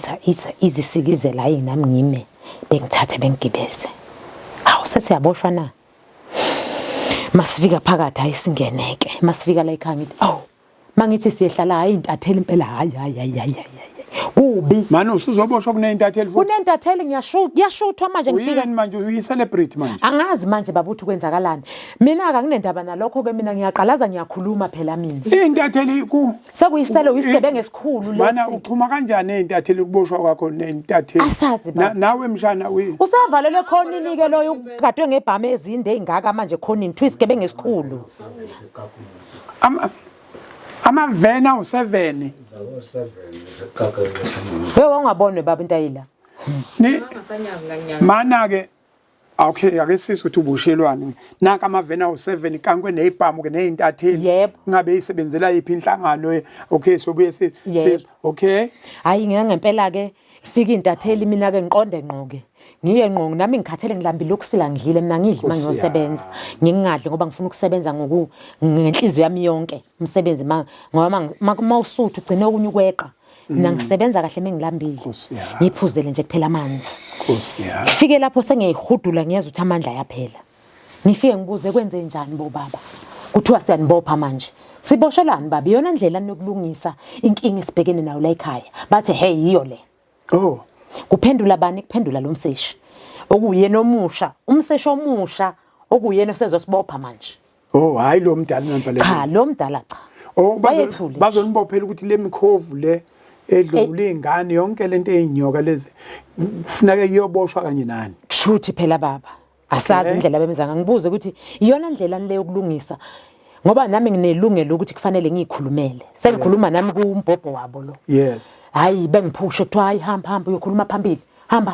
izisikizela hayi nami ngime bengithathe bengigibeze awu sesiyaboshwa na masifika phakathi hayi singeneke masifika la ekhaya ngithi awu mangithi siyehlala hayi intatheli impela hayi ubi manje usuzoboshwa kunentatheli futhi kunentatheli ngiyashuthwa manje ngifika uyini manje uyi-celebrate manje angazi manje babuthi kwenzakalani mina akunendaba nalokho ke mina ngiyaqalaza ngiyakhuluma phela mina intatheli sekuyiselo uyisigebengu esikhulu lesi mana uxhuma kanjani nentatheli ukuboshwa kwakho nentatheli asazi baba nawe Mshana usavalele khonini ke loyo ugadwe ngebhama ezinde engaka manje khonini thu isigebengu esikhulu amavena u7 ungabonwe baba intayila mana ke okay ake sisi ukuthi ubushelwane naka amavena u7 kankwe nezibhamu ke nezintatheli ngabe isebenzela iphi inhlangano okay sobuye sisi okay hayi ngiyangempela ke ifika intatheli mina ke ngiqonde ngqoke ngiye ngqongo nami ngikhathele ngilambile ukusila ngidlile mina ngidli mangiyosebenza ngingadli ngoba ngifuna ukusebenza ngenhliziyo yami yonke umsebenzi ngoba mawusuthu ugcine okunye ukweqa mina ngisebenza kahle mengilambile ngiphuzele nje kuphela amanzi ngifike lapho sengiyihudula ngiyazi ukuthi amandla yaphela ngifike ngibuze kwenze njani bo baba kuthiwa siyanibopha manje siboshelani baba iyona ndlela nokulungisa inkinga esibhekene nayo la ekhaya bathi hey yiyo le kuphendula bani kuphendula lo mseshi okuyena omusha umseshi omusha okuyena osezosibopha manje hayi lo mdala ngempela cha lo mdala cha bazonibophela ukuthi le mikhovu le edlule ingane yonke lento eyinyoka lezi kufuneka iyoboshwa kanye nani kushuthi phela baba asazi indlela bemizanga ngibuze ukuthi iyona ndlela le yokulungisa ngoba nami nginelungelo ukuthi kufanele ngikhulumele sengikhuluma nami kumbhobho wabo lo hayi bengiphushe kuthiwa hayi hamba uyokhuluma phambili hamba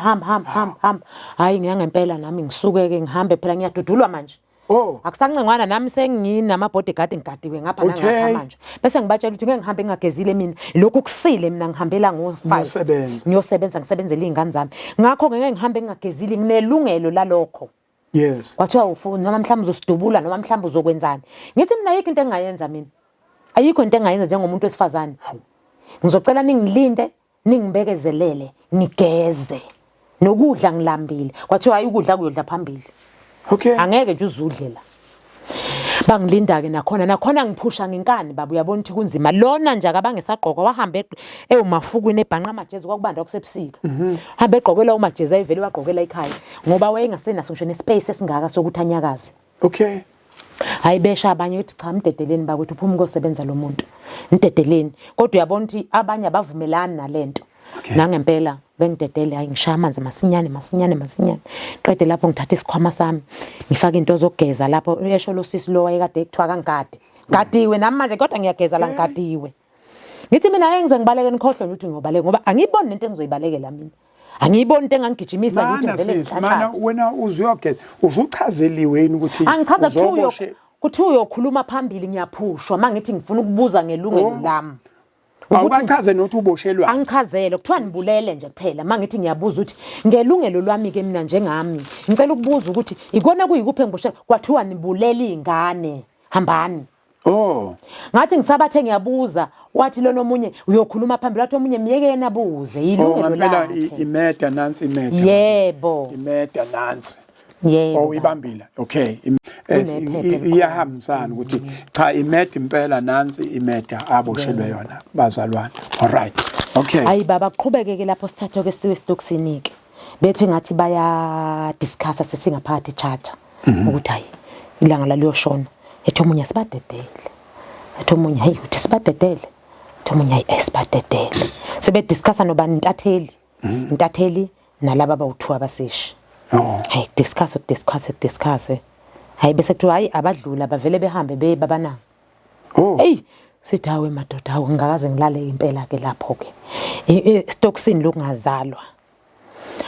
hayi ngiyangempela nami ngisuke ke ngihambe phela ngiyadudulwa manje akusancengwana nami senginama bodyguard ngigadiwe ngapha nangapha manje bese ngibatshela ukuthi ngeke ngihambe ngingagezile mina lokhu kusile mina ngihambela ngo5 ngiyosebenza ngisebenzele izingane zami ngakho ngeke ngihambe ngingagezile nginelungelo lalokho kwathiwa ufuna noma mhlawumbe uzosidubula noma mhlawumbe uzokwenzani ngithi mina ayikho into engayenza mina ayikho into engayenza njengomuntu wesifazane ngizocela ningilinde ningibekezelele ngigeze nokudla ngilambile kwathiwa hayi ukudla kuyodla phambili angeke nje uzudlela bangilinda ke nakhona ngiphusha ngenkani baba uyabona ukuthi kunzima lona nje akabangesagqoka wahambe ewumafukwini ebhanqa amajezi kwakubanda kusebusika hambe egqokela umajezi ayivele wagqokela ekhaya ngoba wayengasenaso ngisho nespace esingaka sokuthi anyakaze hayi besha abanye ukuthi cha mdedeleni bakwethu uphuma ukusebenza lo muntu mdedeleni kodwa uyabona ukuthi abanye abavumelani nalento nangempela bengidedele hayi ngishaya amanzi masinyane qede lapho ngithatha isikhwama sami ngifaka into zokugeza lapho uyesho lo sisi lo wayekade ekuthiwa kangigadiwe nami manje kodwa ngiyageza la ngigadiwe ngithi mina engize ngibaleke nikhohlwe ukuthi ngiyobaleka ngoba angiyiboni into engizoyibalekela mina angiyiboni into engangigijimisa ngithi ngivele mana wena uzuyogeza uzuchazeliwe yini ukuthi angichaza kuthi uyokhuluma phambili ngiyaphushwa mangithi ngifuna ukubuza ngelungelo lami awubachaze nokuthi uboshelwa angichazele kuthiwa nibulele nje kuphela mangithi ngiyabuza ukuthi ngelungelo lwami ke mina njengami ngicela ukubuza ukuthi ikona kuyikuphi engiboshelwa kwathiwa nibulele izingane hambani ngathi ngisabathe ngiyabuza wathi lo nomunye uyokhuluma phambili wathi omunye miyeke yena abuze ilungelo lakhe imeda nansi imeda yebo imeda nansi yebo ibambile okay iyahambisana ukuthi cha imeda impela nansi imeda aboshelwe yona bazalwane all right okay hayi baba qhubekeke lapho sithathe ke siwe stocksinike bethi ngathi baya discussa sesingaphakathi charger ukuthi hayi ilanga laliyoshona ethi omunye sibadedele ethi omunye hayi uthi sibadedele ethi omunye hayi esibadedele sebe discussa nobani intatheli nalabo abawu2 abaseshi hayi discuss hayi bese kuthiwa hayi abadlula bavele behambe bebabananga hey sithi hawe madoda hawe ngakaze ngilale impela ke lapho ke stocksini lokungazalwa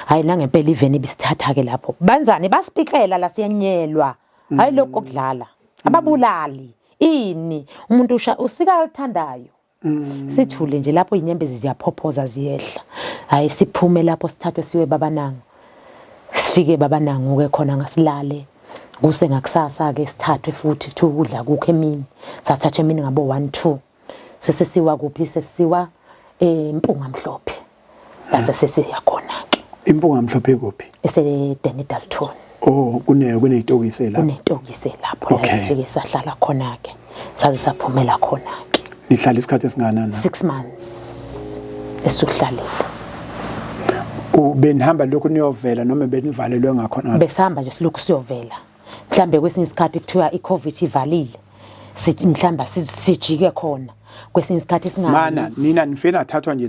hayi la ngempela even ibisithatha ke lapho banzani basipikela la siyanyelwa hayi lokho kudlala ababulali ini umuntu usika lithandayo sithule nje lapho inyembezi ziyaphophoza ziyehla hayi siphume lapho sithathwe siwe babananga sifike babananga ke khona ngasilale kuse ngakusasa ke sithathwe futhi kuthi ukudla kukho emini sathathwe emini ngabo 1-2 sesisiwa kuphi sesiwa empunga mhlophe base sesiya khona ke impunga mhlophe kuphi eseDenidalton kuneyitokise lapho kuneyitokise lapho la sifike sahlala khona ke saze saphumela khona ke nihlala isikhathi esinganani 6 months esuhlalela benihamba lokho niyovela noma benivalelwe ngakhona besihamba nje silokhu siyovela mhlambe kwesinye isikhathi kuthiwa iCovid ivalile sithi mhlamba sijike khona kwesinye isikhathi mana nina nifena thathwa nje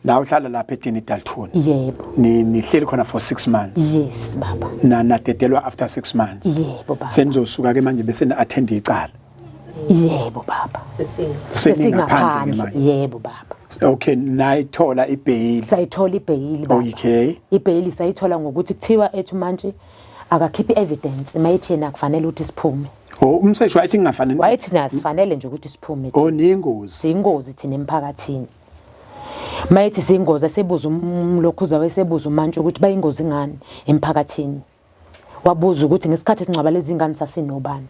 la uhlala lapha eDenidalton yebo nihleli khona for 6 months yes baba nadedelwa after 6 months yebo baba senizosuka ke manje bese attend icala yebo baba sesingaphandle manje yebo baba okay nayithola ibail sayithola ibail baba okay ibail sayithola ngokuthi kuthiwa ethu manje akakhiphi evidence mayithena kufanele ukuthi siphume umseshi wathi ngingafanele wayithi nasifanele nje ukuthi siphume ningozi singozi thina emphakathini mayithi singozi sebuza umlokhuza wesebuza umantshi ukuthi bayingozi ngani emphakathini wabuza ukuthi ngesikhathi esingcwaba lezi ingane sasinobani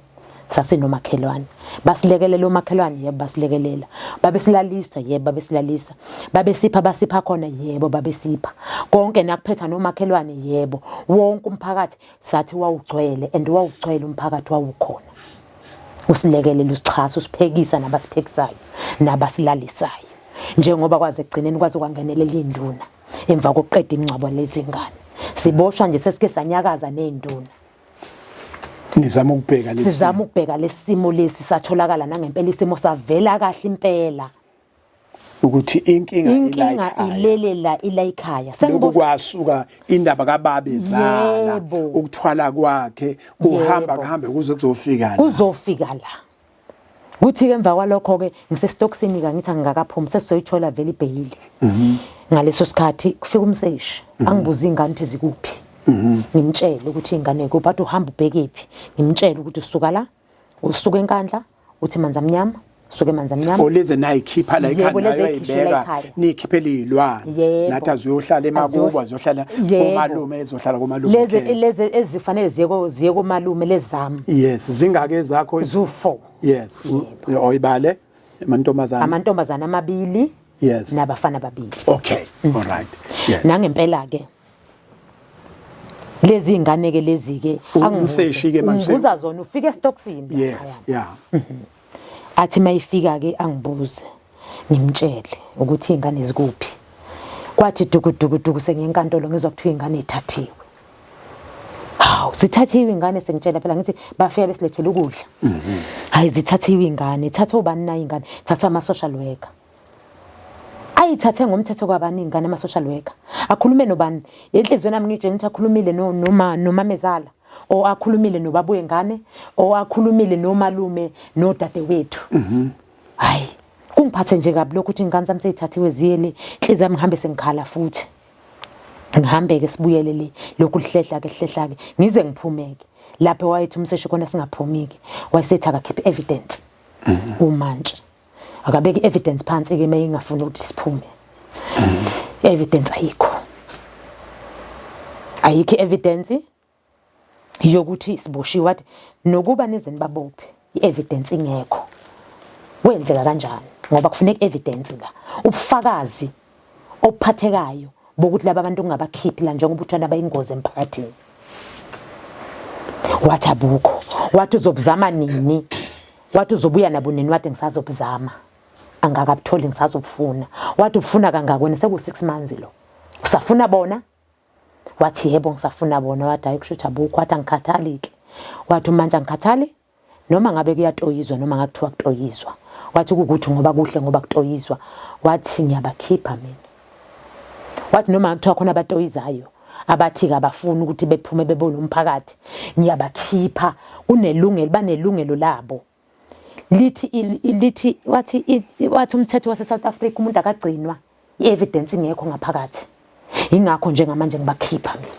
sasinomakhelwane basilekelela omakhelwane yebo basilekelela babesilalisa yebo babesilalisa babesipha basipha khona yebo babesipha konke nakuphetha nomakhelwane yebo wonke umphakathi sathi wawugcwele and wawugcwele umphakathi wawukhona usilekelela usichaza usiphekisa nabasiphekisayo nabasilalisayo njengoba kwaze egcineni kwaze kwangenelela induna emva kokuqeda imingcwabo lezi ngane siboshwa nje sesike sanyakaza neinduna sizama ukubheka lesimo lesi satholakala nangempela isimo savela kahle impela ukuthi inkinga ilelela ila ekhaya sengokwasuka indaba kaBaba ezala ukuthwala kwakhe kuhambe kuzofika la kuthi ke emva kwalokho ke ngisestokisini ka ngithi ngingakaphumi sesizoyithola vele ibail ngaleso sikhathi kufika umseshi angibuza ingane ukuthi zikuphi ngimtshela ukuthi ingane kuphi bathi uhamba ubhekephi ngimtshela ukuthi usuka la usuka enkandla uthi manza mnyama usuke manza mnyama oleze nayikhipha la ekhaya ayibeka nikhiphela izilwane nathi azoyohlala emakubo azohlala komalume ezohlala komalume lezi ezifanele ziye komalume lezami yes zingake zakho zu4 yes oyibale amantombazana amabili yes nabafana babili okay all right yes nangempela ke lezi ingane ke lezi ke umseshi ke manje ngibuza zona ufike estokisini yes yeah athi mayifika ke angibuze ngimtshele ukuthi ingane zikuphi kwathi duku sengenkantolo ngizwa kuthiwa ingane ithathiwe sithathiwe ingane sengitshela phela ngithi bafika besilethela ukudla hayi zithathiwe ingane thatha ubani na ingane thatha ama social worker ayithathe ngomthetho kwabani ingane ama social worker akhulume nobani enhlizweni nami ngije nithi akhulumile noma mezala o akhulumile nobabuye ngane o akhulumile nomalume nodadewethu hayi kungiphathe nje kabi lokho ukuthi ingane zami seyithathiwe ziyele inhliziyo yami ngihambe sengikhala futhi ngihambe ke sibuyele le lokhu lihlehla ke ngize ngiphumeke lapho wayethi umseshi khona singaphumiki wayesethi akakhiphe evidence umantshi akabeki evidence phansi ke mayingafuni ukuthi siphume evidence ayikho evidence yokuthi siboshiwe wathi nokuba nizeni babophe i-evidence ingekho wenzeka kanjani ngoba kufuneka evidence la ubufakazi ophathekayo bokuthi laba bantu ungabakhiphi la njengoba uthanda bayingozi emphakathini wathi abukho wathi uzobuzama nini wathi uzobuya nabo nini wathi ngisazobuzama angakabutholi ngisazobufuna wathi ufuna kangakweni seku 6 months lo usafuna bona wathi yebo ngisafuna bona, wathi hayi kusho ukuthi abukho, wathi angikhathali-ke, wathi manje angikhathali noma ngabe kuyatoyizwa noma ngakuthiwa kutoyizwa, wathi ukuthi ngoba kuhle ngoba kutoyizwa, wathi ngiyabakhipha mina, wathi noma ngakuthiwa khona abatoyizayo abathi-ke abafuni ukuthi bephume bebone umphakathi, ngiyabakhipha, unelungelo, banelungelo labo. Wathi umthetho wase South Africa umuntu akagcinwa i-evidence ingekho ngaphakathi, ingakho njengamanje ngibakhipha mina.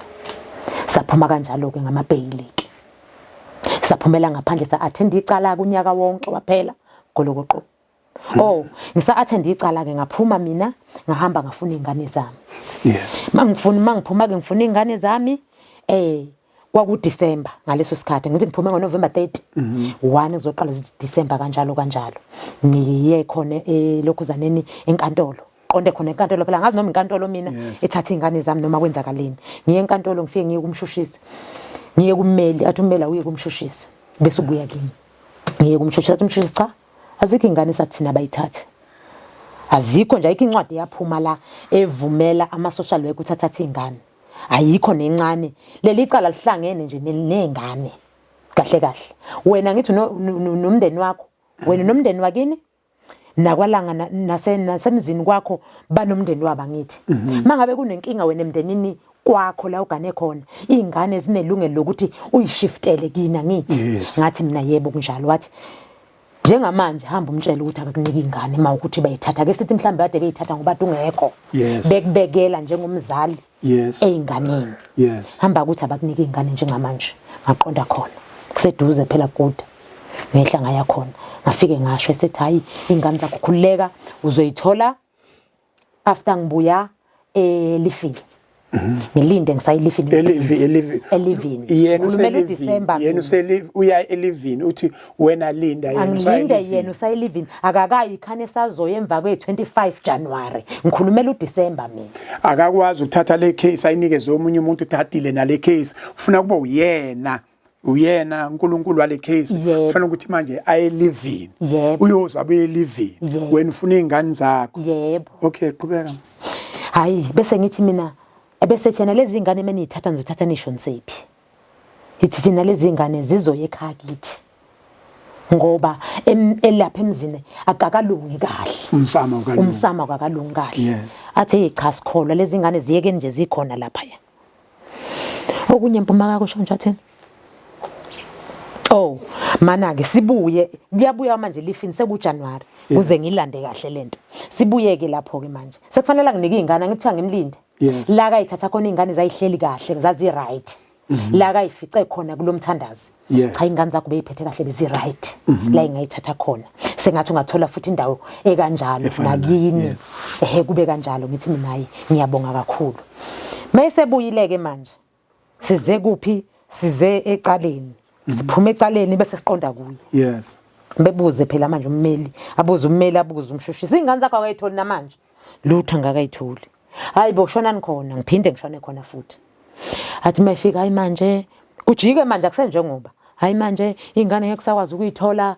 Saphuma kanjalo-ke ngamabheyili-ke, saphumela ngaphandle, sa-attend icala kunyaka wonke waphela golokoqo. Ngisa-attend icala-ke ngaphuma mina ngahamba ngafuna iy'ngane zami. Yes. Mangiphuma-ke ngifuna iy'ngane zami, kwakuDisemba ngaleso sikhathi, ngithi ngiphume ngoNovember 30, 1 ngizoqala Disemba kanjalo ngiye khona elokhuzaneni enkantolo, qonde khona enkantolo phela ngazi noma inkantolo mina ethatha iy'ngane zami noma kwenzakaleni. Ngiye enkantolo ngifike ngiye kumshushisi, ngiye kummeli, athi ummeli uye kumshushisi bese ubuya kimi. Ngiye kumshushisi, athi umshushisi cha, azikho iy'ngane sathi thina bayithathe, azikho nje, ayikho incwadi yaphuma la evumela ama-social worker ukuthi athathe iy'ngane, ayikho nencane. Leli cala lihlangene nje ney'ngane kahle kahle. Wena ngithi nomndeni wakho, wena nomndeni wakini nakwalanga nasemzini kwakho banomndeni wabo ngithi. Mangabe kunenkinga wena emndenini kwakho la ugane khona, iy'ngane zinelungelo lokuthi uyishiftele kina ngithi. Ngathi mina yebo kunjalo. Wathi njengamanje hamba umtshela ukuthi akakunike ingane mawukuthi bayithatha, ke sithi mhlambe kade beyithatha ngoba ungekho, bekubekela njengomzali ey'nganeni. Hamba ukuthi abakunike ingane njengamanje. Ngaqonda khona kuseduze phela kude, ngehla ngaya khona, ngafike ngasho esethi hayi ingane zakho khululeka uzoyithola after ngibuya elifini. Ngilinde ngisayilifini elivini. Ulumela uDisemba, yena uya elivini uthi wena linda yena angilinde yena usayilivini, akakayi ikhane esazoya emva kwe-25 January, ngikhulumela uDisemba mina. Akakwazi ukuthatha le case ayinikeze omunye umuntu uthathile nale case, ufuna kuba uyena uNkulunkulu wale case, ufana ukuthi manje ayelivini, uyoza abuye elivini, wena ufuna iy'ngane zakho. Yebo. Okay, qhubeka. Hayi bese ngithi mina ebese thina lezi ngane menithatha nizothatha nisho nsephi, ithi thina lezi ngane zizoya ekhaya kithi ngoba elapha emzini akakalungi kahle, umsamo akakalungi kahle. Athi cha sikholwa lezi ngane ziyeke nje zikhona lapha ya. Okunye mpumaka kusho nje athini, mana-ke sibuye, kuyabuya manje lifini sekuJanuary, uze ngilande kahle lento. Sibuye-ke lapho-ke manje sekufanele nginike iy'ngane, ngithi angimlinde la kayithatha khona iy'ngane zayihleli kahle zazi-right, la kayifice khona kulomthandazi. Cha, iy'ngane zakho beyiphethe kahle bezi-right la engayithatha khona. Sengathi ungathola futhi indawo ekanjalo nakini, kube kanjalo. Ngithi mina hayi ngiyabonga kakhulu. Mayesebuyile-ke manje size kuphi, size ecaleni, siphume ecaleni bese siqonda kuye. Bebuze phela manje ummeli, abuze umshushisi, iy'ngane zakho akayitholi namanje, lutho angakayitholi. Hayi bokushonani khona, ngiphinde ngishone khona futhi. Athi mayifika hayi manje kujike manje akusenjengoba, hayi manje iy'ngane ngeke kusakwazi ukuyithola,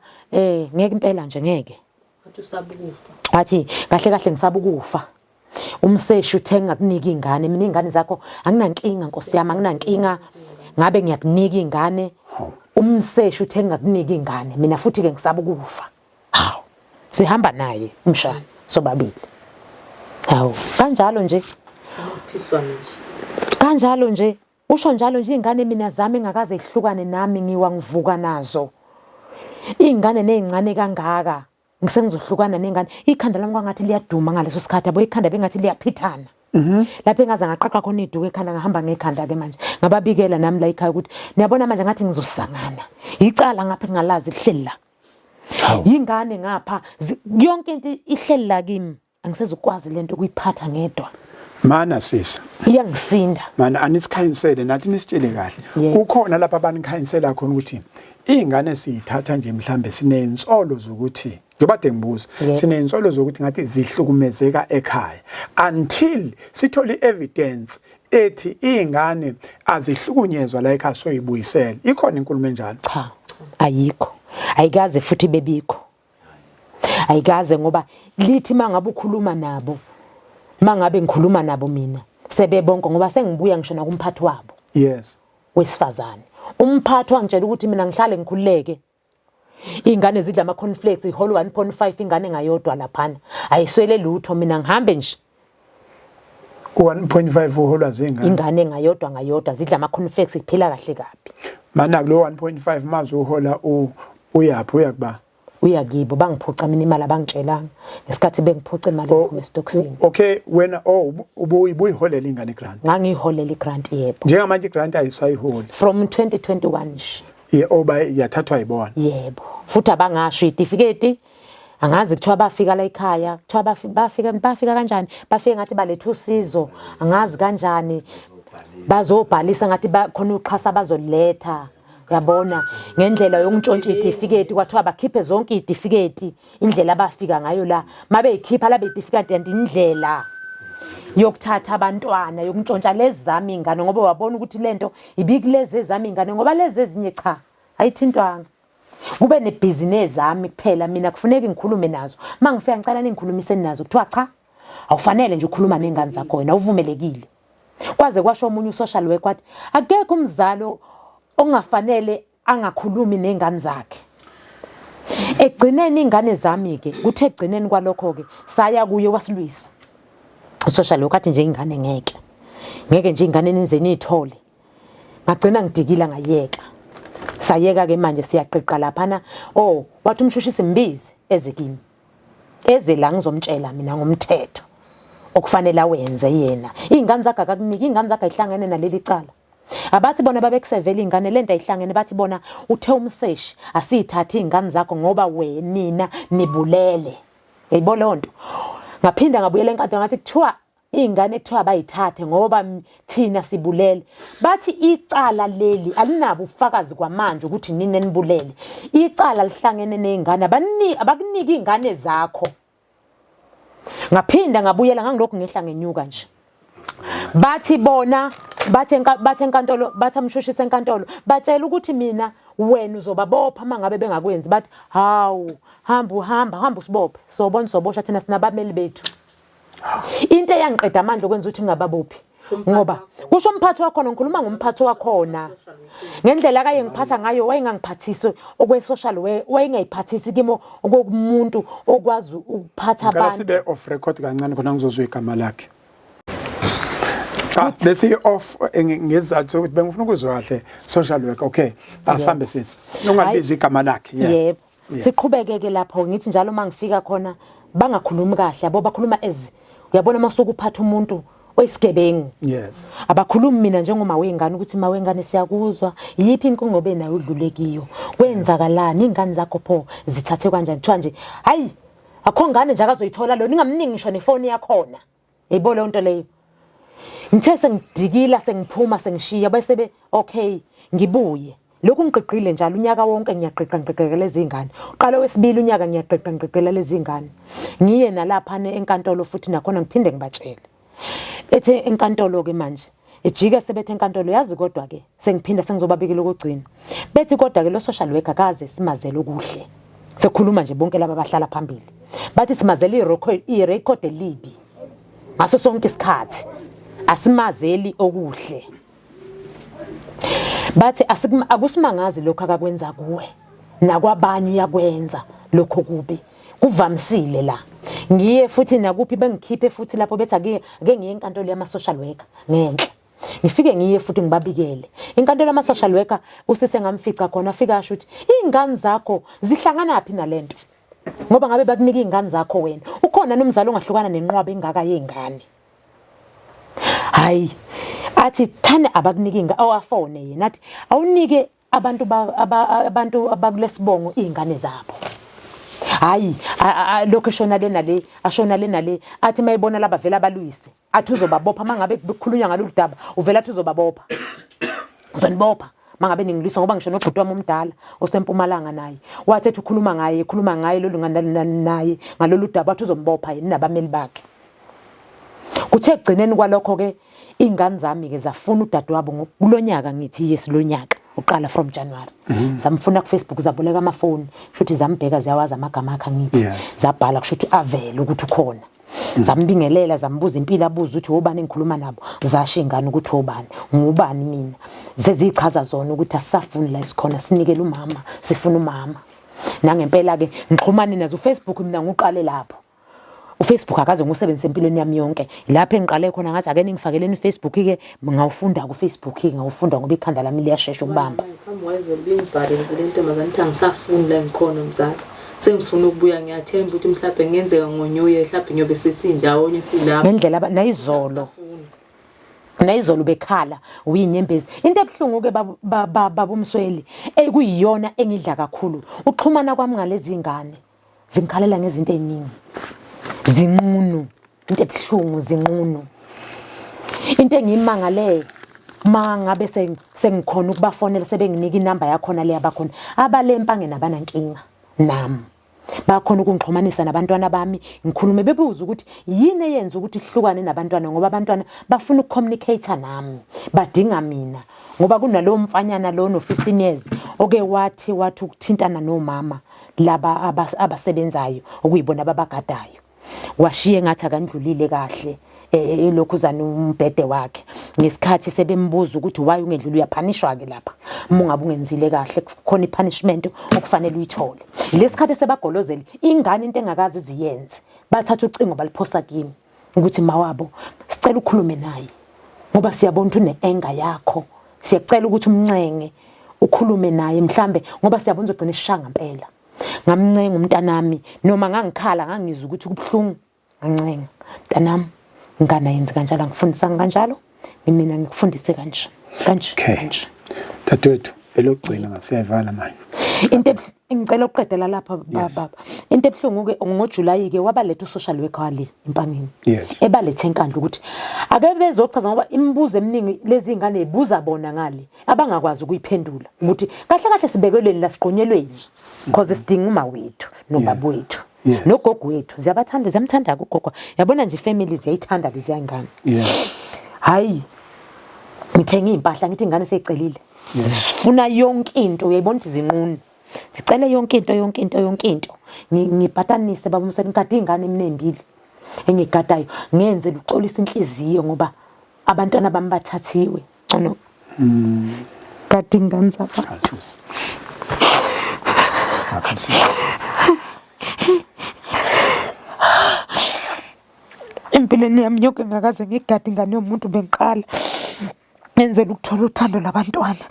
ngeke impela nje ngeke. Athi usaba ukufa. Athi kahle kahle ngisaba ukufa. Umseshi uthe ngakunika ingane, mina iy'ngane zakho anginankinga Nkosi yami, anginankinga, ngabe ngiyakunika ingane. Umseshi uthe ngakunika ingane, mina futhi-ke ngisaba ukufa. Hawu, sihamba naye umshana sobabili. Hawu, kanjalo nje. Kanjalo nje, usho njalo nje iy'ngane mina zami engakaze ihlukane nami ngiwa ngivuka nazo. Iy'ngane ney'ncane kangaka, ngisengizohlukana ney'ngane. Ikhanda lami kwangathi liyaduma ngaleso sikhathi, yabo ikhanda bengathi liyaphithana. Lapho engaze ngaqaqa khona iduku ekhanda, ngahamba ngekhanda-ke manje. Ngababikela nami la ekhaya ukuthi niyabona manje ngathi ngizosangana. Icala ngapha engalazi lihleli la. Yingane ngapha, yonke into ihleli la kimi. Angisezukwazi lento ukuyiphatha ngedwa. Mana sisi. Iyangisinda. Mana anisikhayinsele nathi nisitshele kahle. Kukhona lapha abanikhayinsela khona ukuthi iy'ngane siyithatha nje mhlambe siney'nsolo zokuthi njobade ngibuza, siney'nsolo zokuthi ngathi zihlukumezeka ekhaya until sithole i-evidence ethi iy'ngane azihlukunyezwa la ekhaya soyibuyisela. Ikhona inkulumo enjalo? Cha, ayikho. Ayikaze futhi bebikho. Ayikaze ngoba lithi mangabe ukhuluma nabo, mangabe ngikhuluma nabo mina, sebebonke ngoba sengibuya ngisho nakumphathi wabo yes wesifazane umphathi wangitshela ukuthi mina ngihlale ngikhululeke ingane zidla ama cornflakes iholo 1.5 ingane ngayodwa laphana ayiswele lutho mina ngihambe nje 1.5 uholwa zingane ingane ngayodwa zidla ama cornflakes iphila kahle kabi mana kulo 1.5 mazi uhola uyaphi uyakuba uyakibo bangiphuca mina imali abangitshelanga ngesikhathi bengiphuca imali estoksini okay wena ubuyiholela ingane grant ngangiyiholela igrant yebo njengamanje igrant ayisayiholi from 2021 nje oba yathathwa yibona yebo futhi abangasho itifiketi angazi kuthiwa bafika la ekhaya kuthiwa bafika kanjani bafike ngathi baletha usizo angazi kanjani bazobhalisa ngathi khona uxhasa bazoletha uyabona ngendlela yokuntshontsha itifiketi kwathiwa bakhiphe zonke itifiketi indlela abafika ngayo la mabe ikhipha la betifiketi and indlela yokuthatha abantwana yokuntshontsha lezi zami ingane ngoba wabona ukuthi lento ibikulezi ezami ingane ngoba lezi ezinye cha ayithintwanga kube nebusiness zami kuphela mina kufuneka ngikhulume nazo mangifika ngicela ningikhulumise nazo kuthiwa cha awufanele nje ukukhuluma nengane zakho wena uvumelekile kwaze kwasho omunye usocial worker wathi akekho umzalo ongafanele angakhulumi nengane zakhe egcineni ingane zami ke kuthe egcineni kwalokho ke saya kuye wasilwisa usocial worker athi nje ingane ngeke nje ingane ninze nithole ngagcina ngidikila ngayeka sayeka ke manje siyaqiqa laphana wathi umshushisi imbizi ezekini ezela ngizomtshela mina ngomthetho okufanele awenze yena ingane zakhe akakuniki ingane zakhe ayihlangene naleli cala abathi bona babekusevela ingane lento ayihlangene bathi bona uthe umseshi asithathe ingane zakho ngoba nina nibulele yayibo lonto ngaphinda ngabuyela enkantolo ngathi kuthiwa ingane ekuthiwa bayithathe ngoba thina sibulele bathi icala leli alinabo ufakazi kwamanje ukuthi nini nibulele icala lihlangene nezingane abakuniki ingane zakho ngaphinda ngabuyela ngangilokho ngehla ngenyuka nje bathi bona bathe enkantolo bathi amshushisa enkantolo batshela ukuthi mina wena uzobabopha mangabe bengakwenzi bathi hawu hamba usibophe sobona sobosha thina sinabameli bethu into eyangiqeda amandla okwenza ukuthi ngingababophi ngoba kusho umphathi wakho ngikhuluma ngomphathi wakho ngendlela akaye ngiphatha ngayo wayengangiphathisi okwe-social wayengayiphathisi kimi okomuntu okwazi ukuphatha abantu sibe off record kancane khona ngizozwa igama lakhe bese off ngezathu ukuthi bengifuna ukuzwa kahle social worker okay asambe sisi ungabizi igama lakhe yebo siqhubekeke lapho ngithi njalo mangifika khona bangakhulumi kahle abo bakhuluma uyabona masuku uphatha umuntu oyisigebengu yes abakhulumi mina njengoma wengane ukuthi mawengane siyakuzwa yipi inkongo benayo udlulekiyo kwenzakalani ingane zakho pho zithathe kanjani kuthiwa nje hayi akho ngane nje akazoyithola lo ningamningi ngisho nefoni yakhona yebo le nto leyo ngithe sengidikila sengiphuma sengishiya bese okay ngibuye lokhu ngiqiqile njalo unyaka wonke ngiyaqiqa lezi ingane uqala wesibili unyaka ngiyaqiqa lezi ingane ngiye nalapha enkantolo futhi nakhona ngiphinde ngibatshele ethe enkantolo ke manje ejike sebethe enkantolo yazi kodwa ke sengiphinda sengizobabikela ukugcina bethi kodwa ke lo social worker kaze simazele okuhle sekhuluma nje bonke laba bahlala phambili bathi simazele i-record elibi ngaso sonke isikhathi asimazeli okuhle bathi akusimangazi lokho akakwenza kuwe nakwabanye uyakwenza lokho kubi kuvamsile la ngiye futhi nakuphi bengikhiphe futhi lapho bethi ake ngiye enkantolo yama social worker ngenhla ngifike ngiye futhi ngibabikele inkantolo yama social worker usise ngamfica khona afika asho ukuthi ingane zakho zihlangana phi nalento ngoba ngabe bakunika ingane zakho wena ukhona nomzalo ongahlukana nenqwaba engaka yengane hayi athi thana abakunika awafone yena athi awunike abantu abakulesibongo izingane zabo hayi lokho ashona le athi mayibona laba vela abaluyise athi uzobabopha mangabe kukhulunywa ngalolu daba uvela athi uzobabopha uzonibopha mangabe ningilisa ngoba ngisho nobhuti wami omdala osempumalanga naye wathi ethi ukhuluma ngaye lolu ngana naye ngalolu daba athi uzombopha yena nabameli bakhe kuthe egcineni kwalokho ke ingane zami ke zafuna udadewabo kulonyaka ngithi yesilonyaka uqala from January zamfuna ku Facebook zaboleka amafoni shuthi zambheka ziyawazi amagama akhe ngithi zabhala kushuthi avele ukuthi ukhona Zambingelela zambuza impilo abuza ukuthi obani engikhuluma nabo. Zasho ingane ukuthi obani. Ngubani mina. Zezichaza zona ukuthi asisafuni la isikhona sinikele umama, sifuna umama. Nangempela ke ngixhumane nazo uFacebook mina ngiqale lapho. uFacebook akaze ngusebenzise empilweni yami yonke. Lapho engiqale khona ngathi ake ningifakeleni uFacebook ke ngawufunda kuFacebook ke ngawufunda ngoba ikhanda lami liyashesha ukubamba. Ngaphambi kwayizolibhale ngentomazana ithi angisafuni la ngikhona mzala. Sengifuna ukubuya ngiyathemba ukuthi mhlawumbe ngenzeka ngonyoye mhlawumbe nyobe sesindawonye silapha. Ngendlela nayizolo bekhala uyinyembezi. Into ebhlungu ke baba Msweli ekuyiyona engidla kakhulu. Uxhumana kwami ngalezi ingane zingikhalela ngezinto eziningi. Zinqunu, into ebhlungu zinqunu. Into engimangale mangabe sengikhona ukubafonela sebenginika inamba yakho na le yabakhona. Abalempange nabanankinga nami. Bakhona ukungixhumanisa nabantwana bami ngikhulume bebuza ukuthi yini eyenza ukuthi ihlukane nabantwana ngoba abantwana bafuna ukucommunicate nami badinga mina ngoba kunalo mfanyana lo no 15 years oke wathi ukuthintana nomama laba abasebenzayo okuyibona ababagadayo washiye ngathi akandlulile kahle elokhuzana umbhede wakhe ngesikhathi sebembuza ukuthi why ungedluli uyapanishwa ke lapha mungabe ungenzile kahle khona ipunishment okufanele uyithole lesikhathi sebagolozela ingane into engakazi ziyenze bathatha ucingo baliphosa kimi ukuthi mawabo sicela ukukhulume naye ngoba siyabona ukuthi uneanger yakho siyacela ukuthi umncenge ukhulume naye mhlambe ngoba siyabona uzogcina ishanga impela ngamncenga umntanami noma ngangikhala ngangizwa ukuthi kubhlungu ngancenga mntanami ngana yenza kanjalo ngifundisa kanjalo mina ngikufundise kanje Dadewethu elokugcina ngasiyavala manje into ngicela ukuqedela lapha baba into ebhlungu ke ngoJuly ke wabaletha uSocial worker wale empangeni ebalethe enkandla ukuthi ake bezochaza ngoba imibuzo eminingi lezi ingane ezibuza bona ngale abangakwazi ukuyiphendula ukuthi kahle kahle sibekelweni la siqonyelweni because sidinga uma wethu nobaba wethu nogogo wethu ziyamthanda ugogo yabona nje families ziyayithanda lezi ngane hayi ngithenga impahla ngithi ingane seyicelile sifuna yonke into uyayibona ukuthi zinqunu sicela yonke into ngibhatanise baba Msweli ngikade ingane eminembili engigadayo ngenze luxolisa inhliziyo ngoba abantwana bami bathathiwe no kade ingane zapha empilweni yami yonke ngakaze ngigade ingane yomuntu bengiqala ngenzela ukuthola uthando labantwana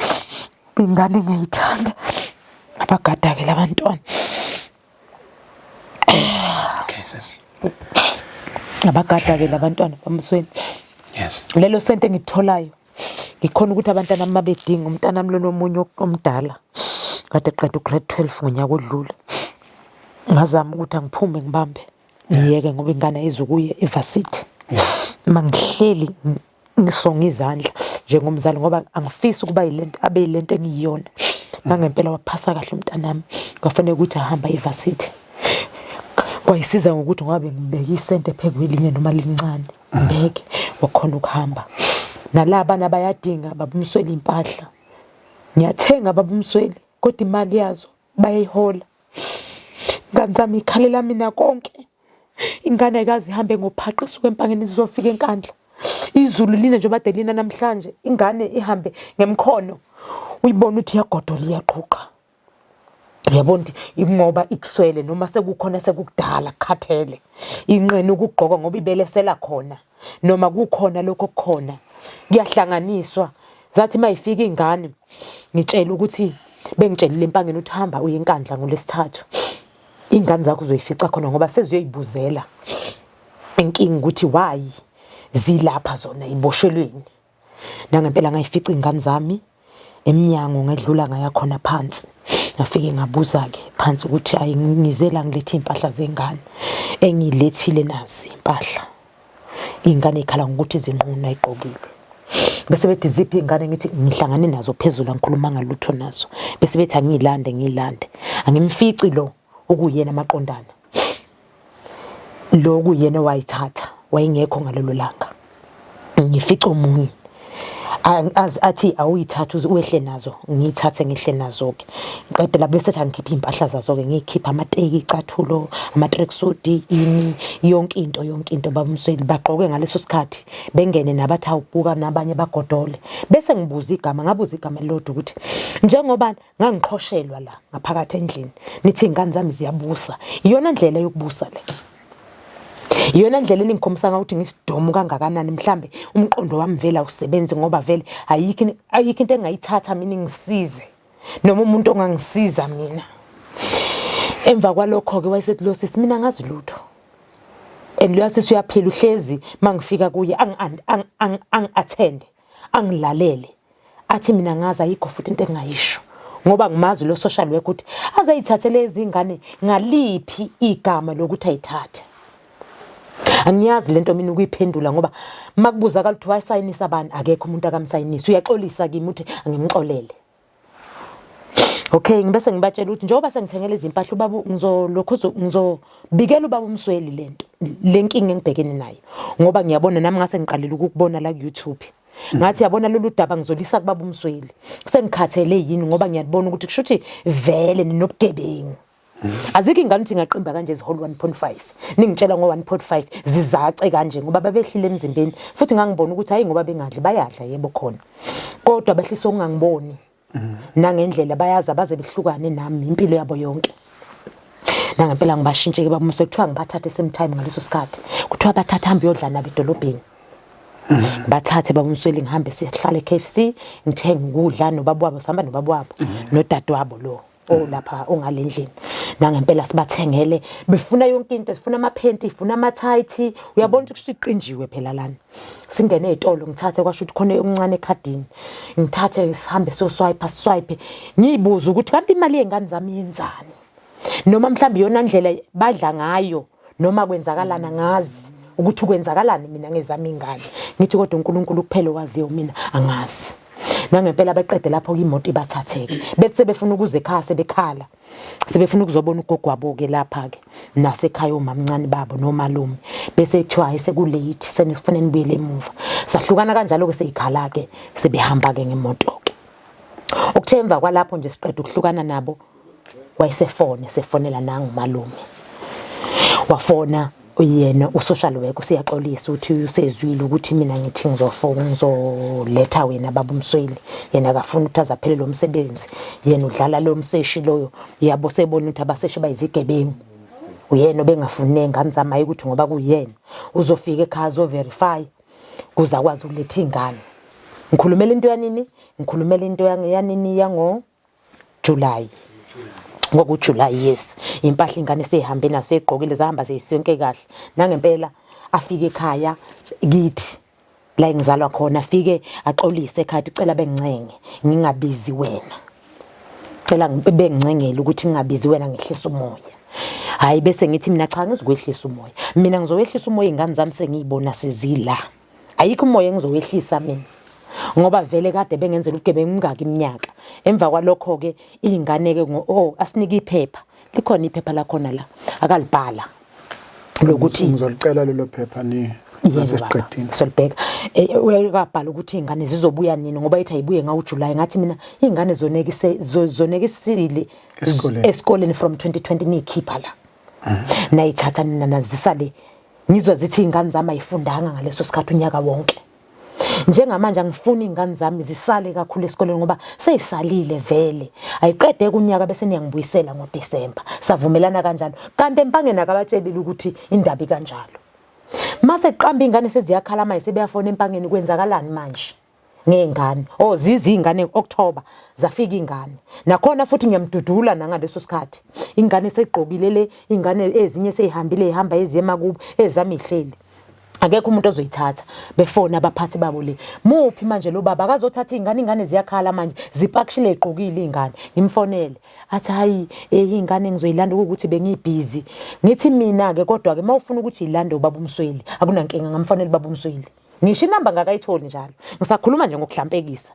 ingane ngiyithanda abagada ke labantwana sis abagada ke labantwana baMsweli lelo sente ngitholayo ngikhona ukuthi abantwana mabedinga umntana wami lo nomunye omdala kade eqeda ugrade 12 ngonyaka odlule ngazama ukuthi angiphume ngibambe ngiyeke ngoba ingane izokuye evarsity mangihleli ngisonga izandla njengomzali ngoba angifisi ukuba yilento abeyilento engiyiyona ngangempela waphasa kahle umntanami kwafanele ukuthi ahamba evarsity kwayisiza ngokuthi ngabe ngibeke isente phekwelinye noma lincane ngibeke wakhona ukuhamba nalaba nabayadinga baba Msweli impahla ngiyathenga baba Msweli kodwa imali yazo bayihola nganzama ikhalela mina konke ingane ayikazi ihambe ngophaqi isuke empangeni izofika enkandla izulu line nje badelina namhlanje ingane ihambe ngemkhono uyibona ukuthi yagodola iyaqhuqa uyabona ingoba ikuswele noma sekukhona sekukudala kukhathele inqene ukugqoka ngoba ibelesela khona noma kukhona lokho okukhona kuyahlanganiswa zathi mayifika ingane ngitshela ukuthi bengitshelile empangeni uthi hamba uye enkandla ngolesithathu ingane zakho uzoyifica khona ngoba seziyoyibuzela inkingi ukuthi why zilapha zona iboshelweni nangempela ngayifica ingane zami eminyango ngedlula ngaya khona phansi ngafike ngabuza ke phansi ukuthi ayingizela ngilethe impahla zengane engilethile nazi impahla ingane ikhala ngokuthi zinquna iqokile bese bethi ziphi ingane ngithi ngihlangane nazo phezulu ngikhuluma ngalutho nazo bese bethi ngilande angimfici lo okuyena amaqondana lo kuyena wayithatha wayengekho ngalelo langa ngifica umunye athi awuyithatha uwehle nazo ngiyithathe ngihle nazo ke ngiqede la bese ngikhipha impahla zazo ke ngikhipha amateki icathulo ama-tracksuit ini yonke into babumsweli bagqoke ngaleso sikhathi bengene nabathi awubuka nabanye bagodole bese ngibuza igama ngabuza igama elilodwa ukuthi njengoba ngangiqhoshelwa la ngaphakathi endlini nithi ingane zami ziyabusa iyona ndlela yokubusa le iyona ndlela engikhombisa ukuthi ngisidomo kangakanani mhlambe umqondo wami vela usebenze ngoba vele ayikho into engayithatha mina ngisize noma umuntu ongangisiza mina emva kwalokho ke wayesethi lo sisi mina ngazi lutho lo sisi uyaphila uhlezi mangifika kuye ang-attend angilalele athi mina ngazi ayikho futhi into engayisho ngoba ngimazi lo social worker ukuthi azayithathele izingane ngaliphi igama lokuthi ayithathe angiyazi lento mina ukuyiphendula ngoba makubuza kaluthi wayisayinisa abantu akekho umuntu akamsayinisa uyaxolisa kimi uthi angimxolele okay ngibese ngibatshela ukuthi njengoba sengithengele izimpahla ubaba ngizobikela ubaba uMsweli lento lenkinga engibhekene nayo ngoba ngiyabona nami ngase ngiqalile ukubona la ku YouTube ngathi yabona lolu daba ngizolisa kubaba uMsweli sengikhathele yini ngoba ngiyabona ukuthi kushuthi vele ninobugebengu azikho ingane uthi ngaqimba kanje zihole 1.5 ningitshela ngo1.5 zizace kanje ngoba babehlile emzimbeni futhi ngangibona ukuthi hayi ngoba bengadli bayadla yebo khona kodwa behlisa ungangiboni nangendlela bayaza baze behlukane nami impilo yabo yonke nangempela ngibashintshe ke babumse kuthiwa ngibathathe same time ngaleso sikhathi kuthiwa bathatha hambe yodla nabo edolobheni bathathe babumsweli ngihambe sihlale KFC ngithenga ukudla nobaba wabo sihamba nobaba wabo nodadewabo lo lapha ongalendlini nangempela sibathengele befuna yonke into sifuna amaphenti sifuna amathayithi uyabona ukuthi kusiqinjiwe phela lana singene ezitolo ngithathe kwasho ukuthi khona okuncane ekhadini ngithathe sihambe swipe ngiyibuza ukuthi kanti imali yengane zami yenzani noma mhlawumbe yona ndlela badla ngayo noma kwenzakalana ngazi ukuthi kwenzakalani mina ngezami ingane ngithi kodwa uNkulunkulu kuphela waziyo mina angazi nangempela beqede lapho imoto ibathatheke bethi befuna ukuze ekhaya sebekhala sebefuna ukuzobona ugogo wabo ke lapha ke nasekhaya omamncane babo nomalume bese kuthiwa ayisekulate senifanele nibuyele emuva sahlukana kanjalo ke seyikhala ke sebehamba ke ngemoto ke okuthemva kwalapho nje siqeda ukuhlukana nabo sefonela nangumalume wafona uyena usocial worker siyaxolisa uthi usezwile ukuthi mina ngithi ngizoletha wena baba uMsweli yena akafuna ukuthi azaphelele lo msebenzi yena udlala lo mseshi loyo yabo sebona ukuthi abaseshi bayizigebengu uyena obengafune ingane zamaye ukuthi ngoba kuyena uzofika ekhaya zo verify kuza kwazi ukuletha ingane ngikhulumela into yanini ngikhulumela into yanini yango July ngokuJuly yes impahla ingane seyihambe naso egqokile zahamba zeyisonke kahle nangempela afike ekhaya kithi la engizalwa khona afike axolise ekhaya icela bengincenge ngingabizi wena cela bengincengela ukuthi ngingabizi wena ngehlisa umoya hayi bese ngithi mina cha ngizokwehlisa umoya mina ngizowehlisa umoya ingane zami sengiyibona sezila ayikho umoya engizowehlisa mina ngoba vele kade bengenzela ubugebengu ngaki iminyaka emva kwalokho ke ingane ke asinike iphepha likhona iphepha la khona la akalibhala lokuthi ngizolicela lelo phepha ni nasesiqedini solibheka uyabhala ukuthi ingane zizobuya nini ngoba ithi ayibuye ngaUJuly ngathi mina ingane zonekisile esikoleni from 2020 nikhipha la nayithatha nina nazisale ngizwa zithi ingane zami ayifundanga ngaleso sikhathi unyaka wonke njengamanje angifuni ingane zami zisale kakhulu esikoleni ngoba seyisalile vele ayiqede kunyaka bese niyangibuyisela ngoDisemba savumelana kanjalo kanti empangeni akabatshelile ukuthi indaba ikanjalo mase qamba ingane seziyakhala manje sebeyafona empangeni kwenzakalani manje ngengane zizi ingane October zafika ingane nakhona futhi ngiyamdudula nangaleso sikhathi ingane segqokile le ingane ezinye seyihambile ihamba eziyema kubo ezami ihleli akekho umuntu ozoyithatha befona abaphathi babo le muphi manje lo baba akazothatha ingane ziyakhala manje zipakishile egqokile ingane ngimfonele athi hayi ingane ngizoyilanda ukuthi bengibhizi ngithi mina ke kodwa ke mawufuna ukuthi ilande ubaba uMsweli akunankinga ngamfonela ubaba uMsweli ngisho inamba ngakayitholi njalo ngisakhuluma nje ngokuhlampekisa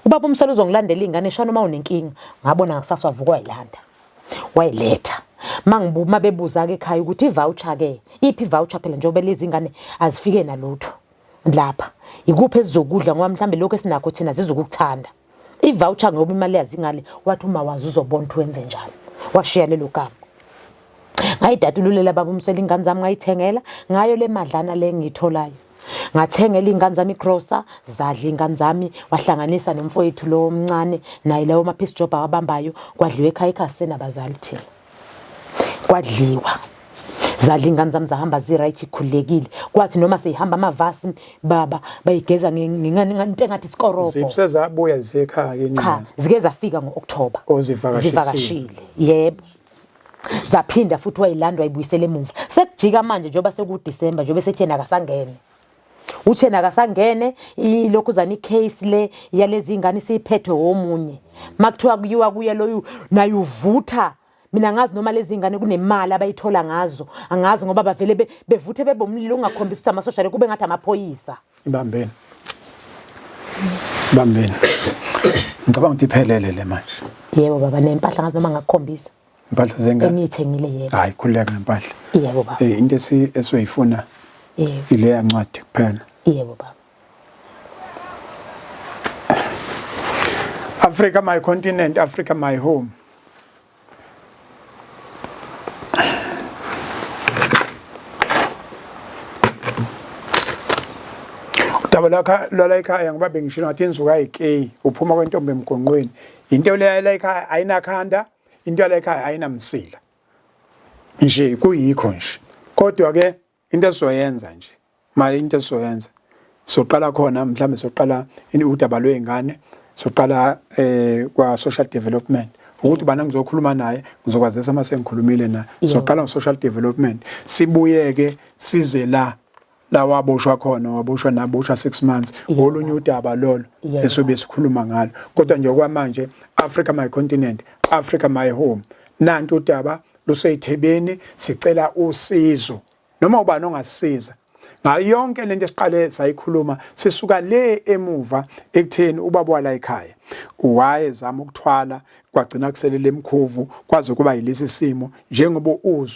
ubaba uMsweli uzongilandela ingane eshona uma unenkinga ngabona ngakusasa wavukwa yilanda wayiletha mangibuma bebuza ke ekhaya ukuthi ivoucher ke iphi voucher phela njengoba lezi ingane azifike nalutho lapha ikuphi ezizokudla ngoba mhlambe lokho esinakho thina zizokukuthanda i-voucher ngoba imali yazingale wathi uma wazi uzobona ukuthi wenze njalo washiya lelo gama ngayidatululela baba Msweli ingane zami ngayithengela ngayo le madlana le ngitholayo ngathengela ingane zami igrocer zadla ingane zami wahlanganisa nomfowethu lo omncane naye lawo mapiece job abambayo kwadliwa ekhaya senabazali thina kwadliwa zadla ingane zami zahamba ziright ikhulekile kwathi noma seyihamba amavasi baba bayigeza ngingane into engathi isikorobo zisezabuya zisekhaya ke cha zike zafika ngo-October zivakashile yebo zaphinda futhi wayilandwa ayibuyisele emuva sekujika manje njengoba sekuDisemba njengoba sethena akasangene uthena akasangene ilokhuzana icase le yalezi ingane siyiphethwe womunye makuthiwa kuyiwa kuye loyo naye uvutha mina ngazi noma lezi ingane kunemali abayithola ngazo angazi ngoba bavele bevuthe bebomlilo ungakhombisa ukuthi amasosha kube ngathi amaphoyisa ibambeni ngicabanga ukuthi iphelele le manje yebo baba nempahla ngazi noma ngakukhombisa impahla zengane engiyithengile yebo hayi khuleka ngempahla yebo baba into esizoyifuna yebo ile yancwadi kuphela yebo baba Africa my continent, Africa my home. Udaba lwala ekhaya ngoba bengisho ngathi inzuka ayikey uphuma kwentombi emgonqweni into le ekhaya ayinakhanda into le ekhaya ayinamsila nje kuyikho nje kodwa ke into esizoyenza nje manje into esizoyenza soqala khona mhlambe soqala udaba lwezingane soqala kwa social development ukuthi bana ngizokhuluma naye ngizokwazisa uma sengikhulumile naye soqala ngo-social development sibuyeke size la waboshwa khona waboshwa naboshwa 6 months olunye udaba lolo esobe sikhuluma ngalo kodwa nje kwamanje Africa my continent Africa my home nanto udaba luseyithebeni sicela usizo noma ubani ongasisiza ngayo yonke lento esiqale sayikhuluma sisuka le emuva ekutheni ubaba wala ekhaya wayezama ukuthwala kwagcina kuselele emkhovu kwaze kuba yilesi simo njengoba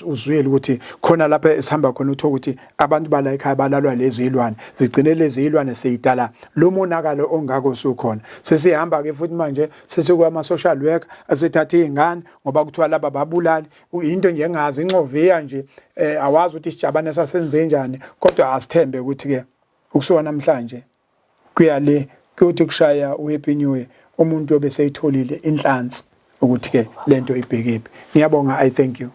uzwile ukuthi khona lapha esihamba khona uthola ukuthi abantu bala ekhaya balalwa lezi zilwane zigcine lezi zilwane seyidala lo monakalo ongako sokhona sesihamba ke futhi manje sesikuya ama social worker asethatha izingane ngoba kuthiwa laba babulali into nje engazi incoviya nje awazi ukuthi isijabane sasenze njani kodwa asithembe ukuthi ke ukusuka namhlanje kuyale kuthi kushaya uhappy new year umuntu obeseyitholile inhlansi ukuthi ke lento ibhekephi ngiyabonga I thank you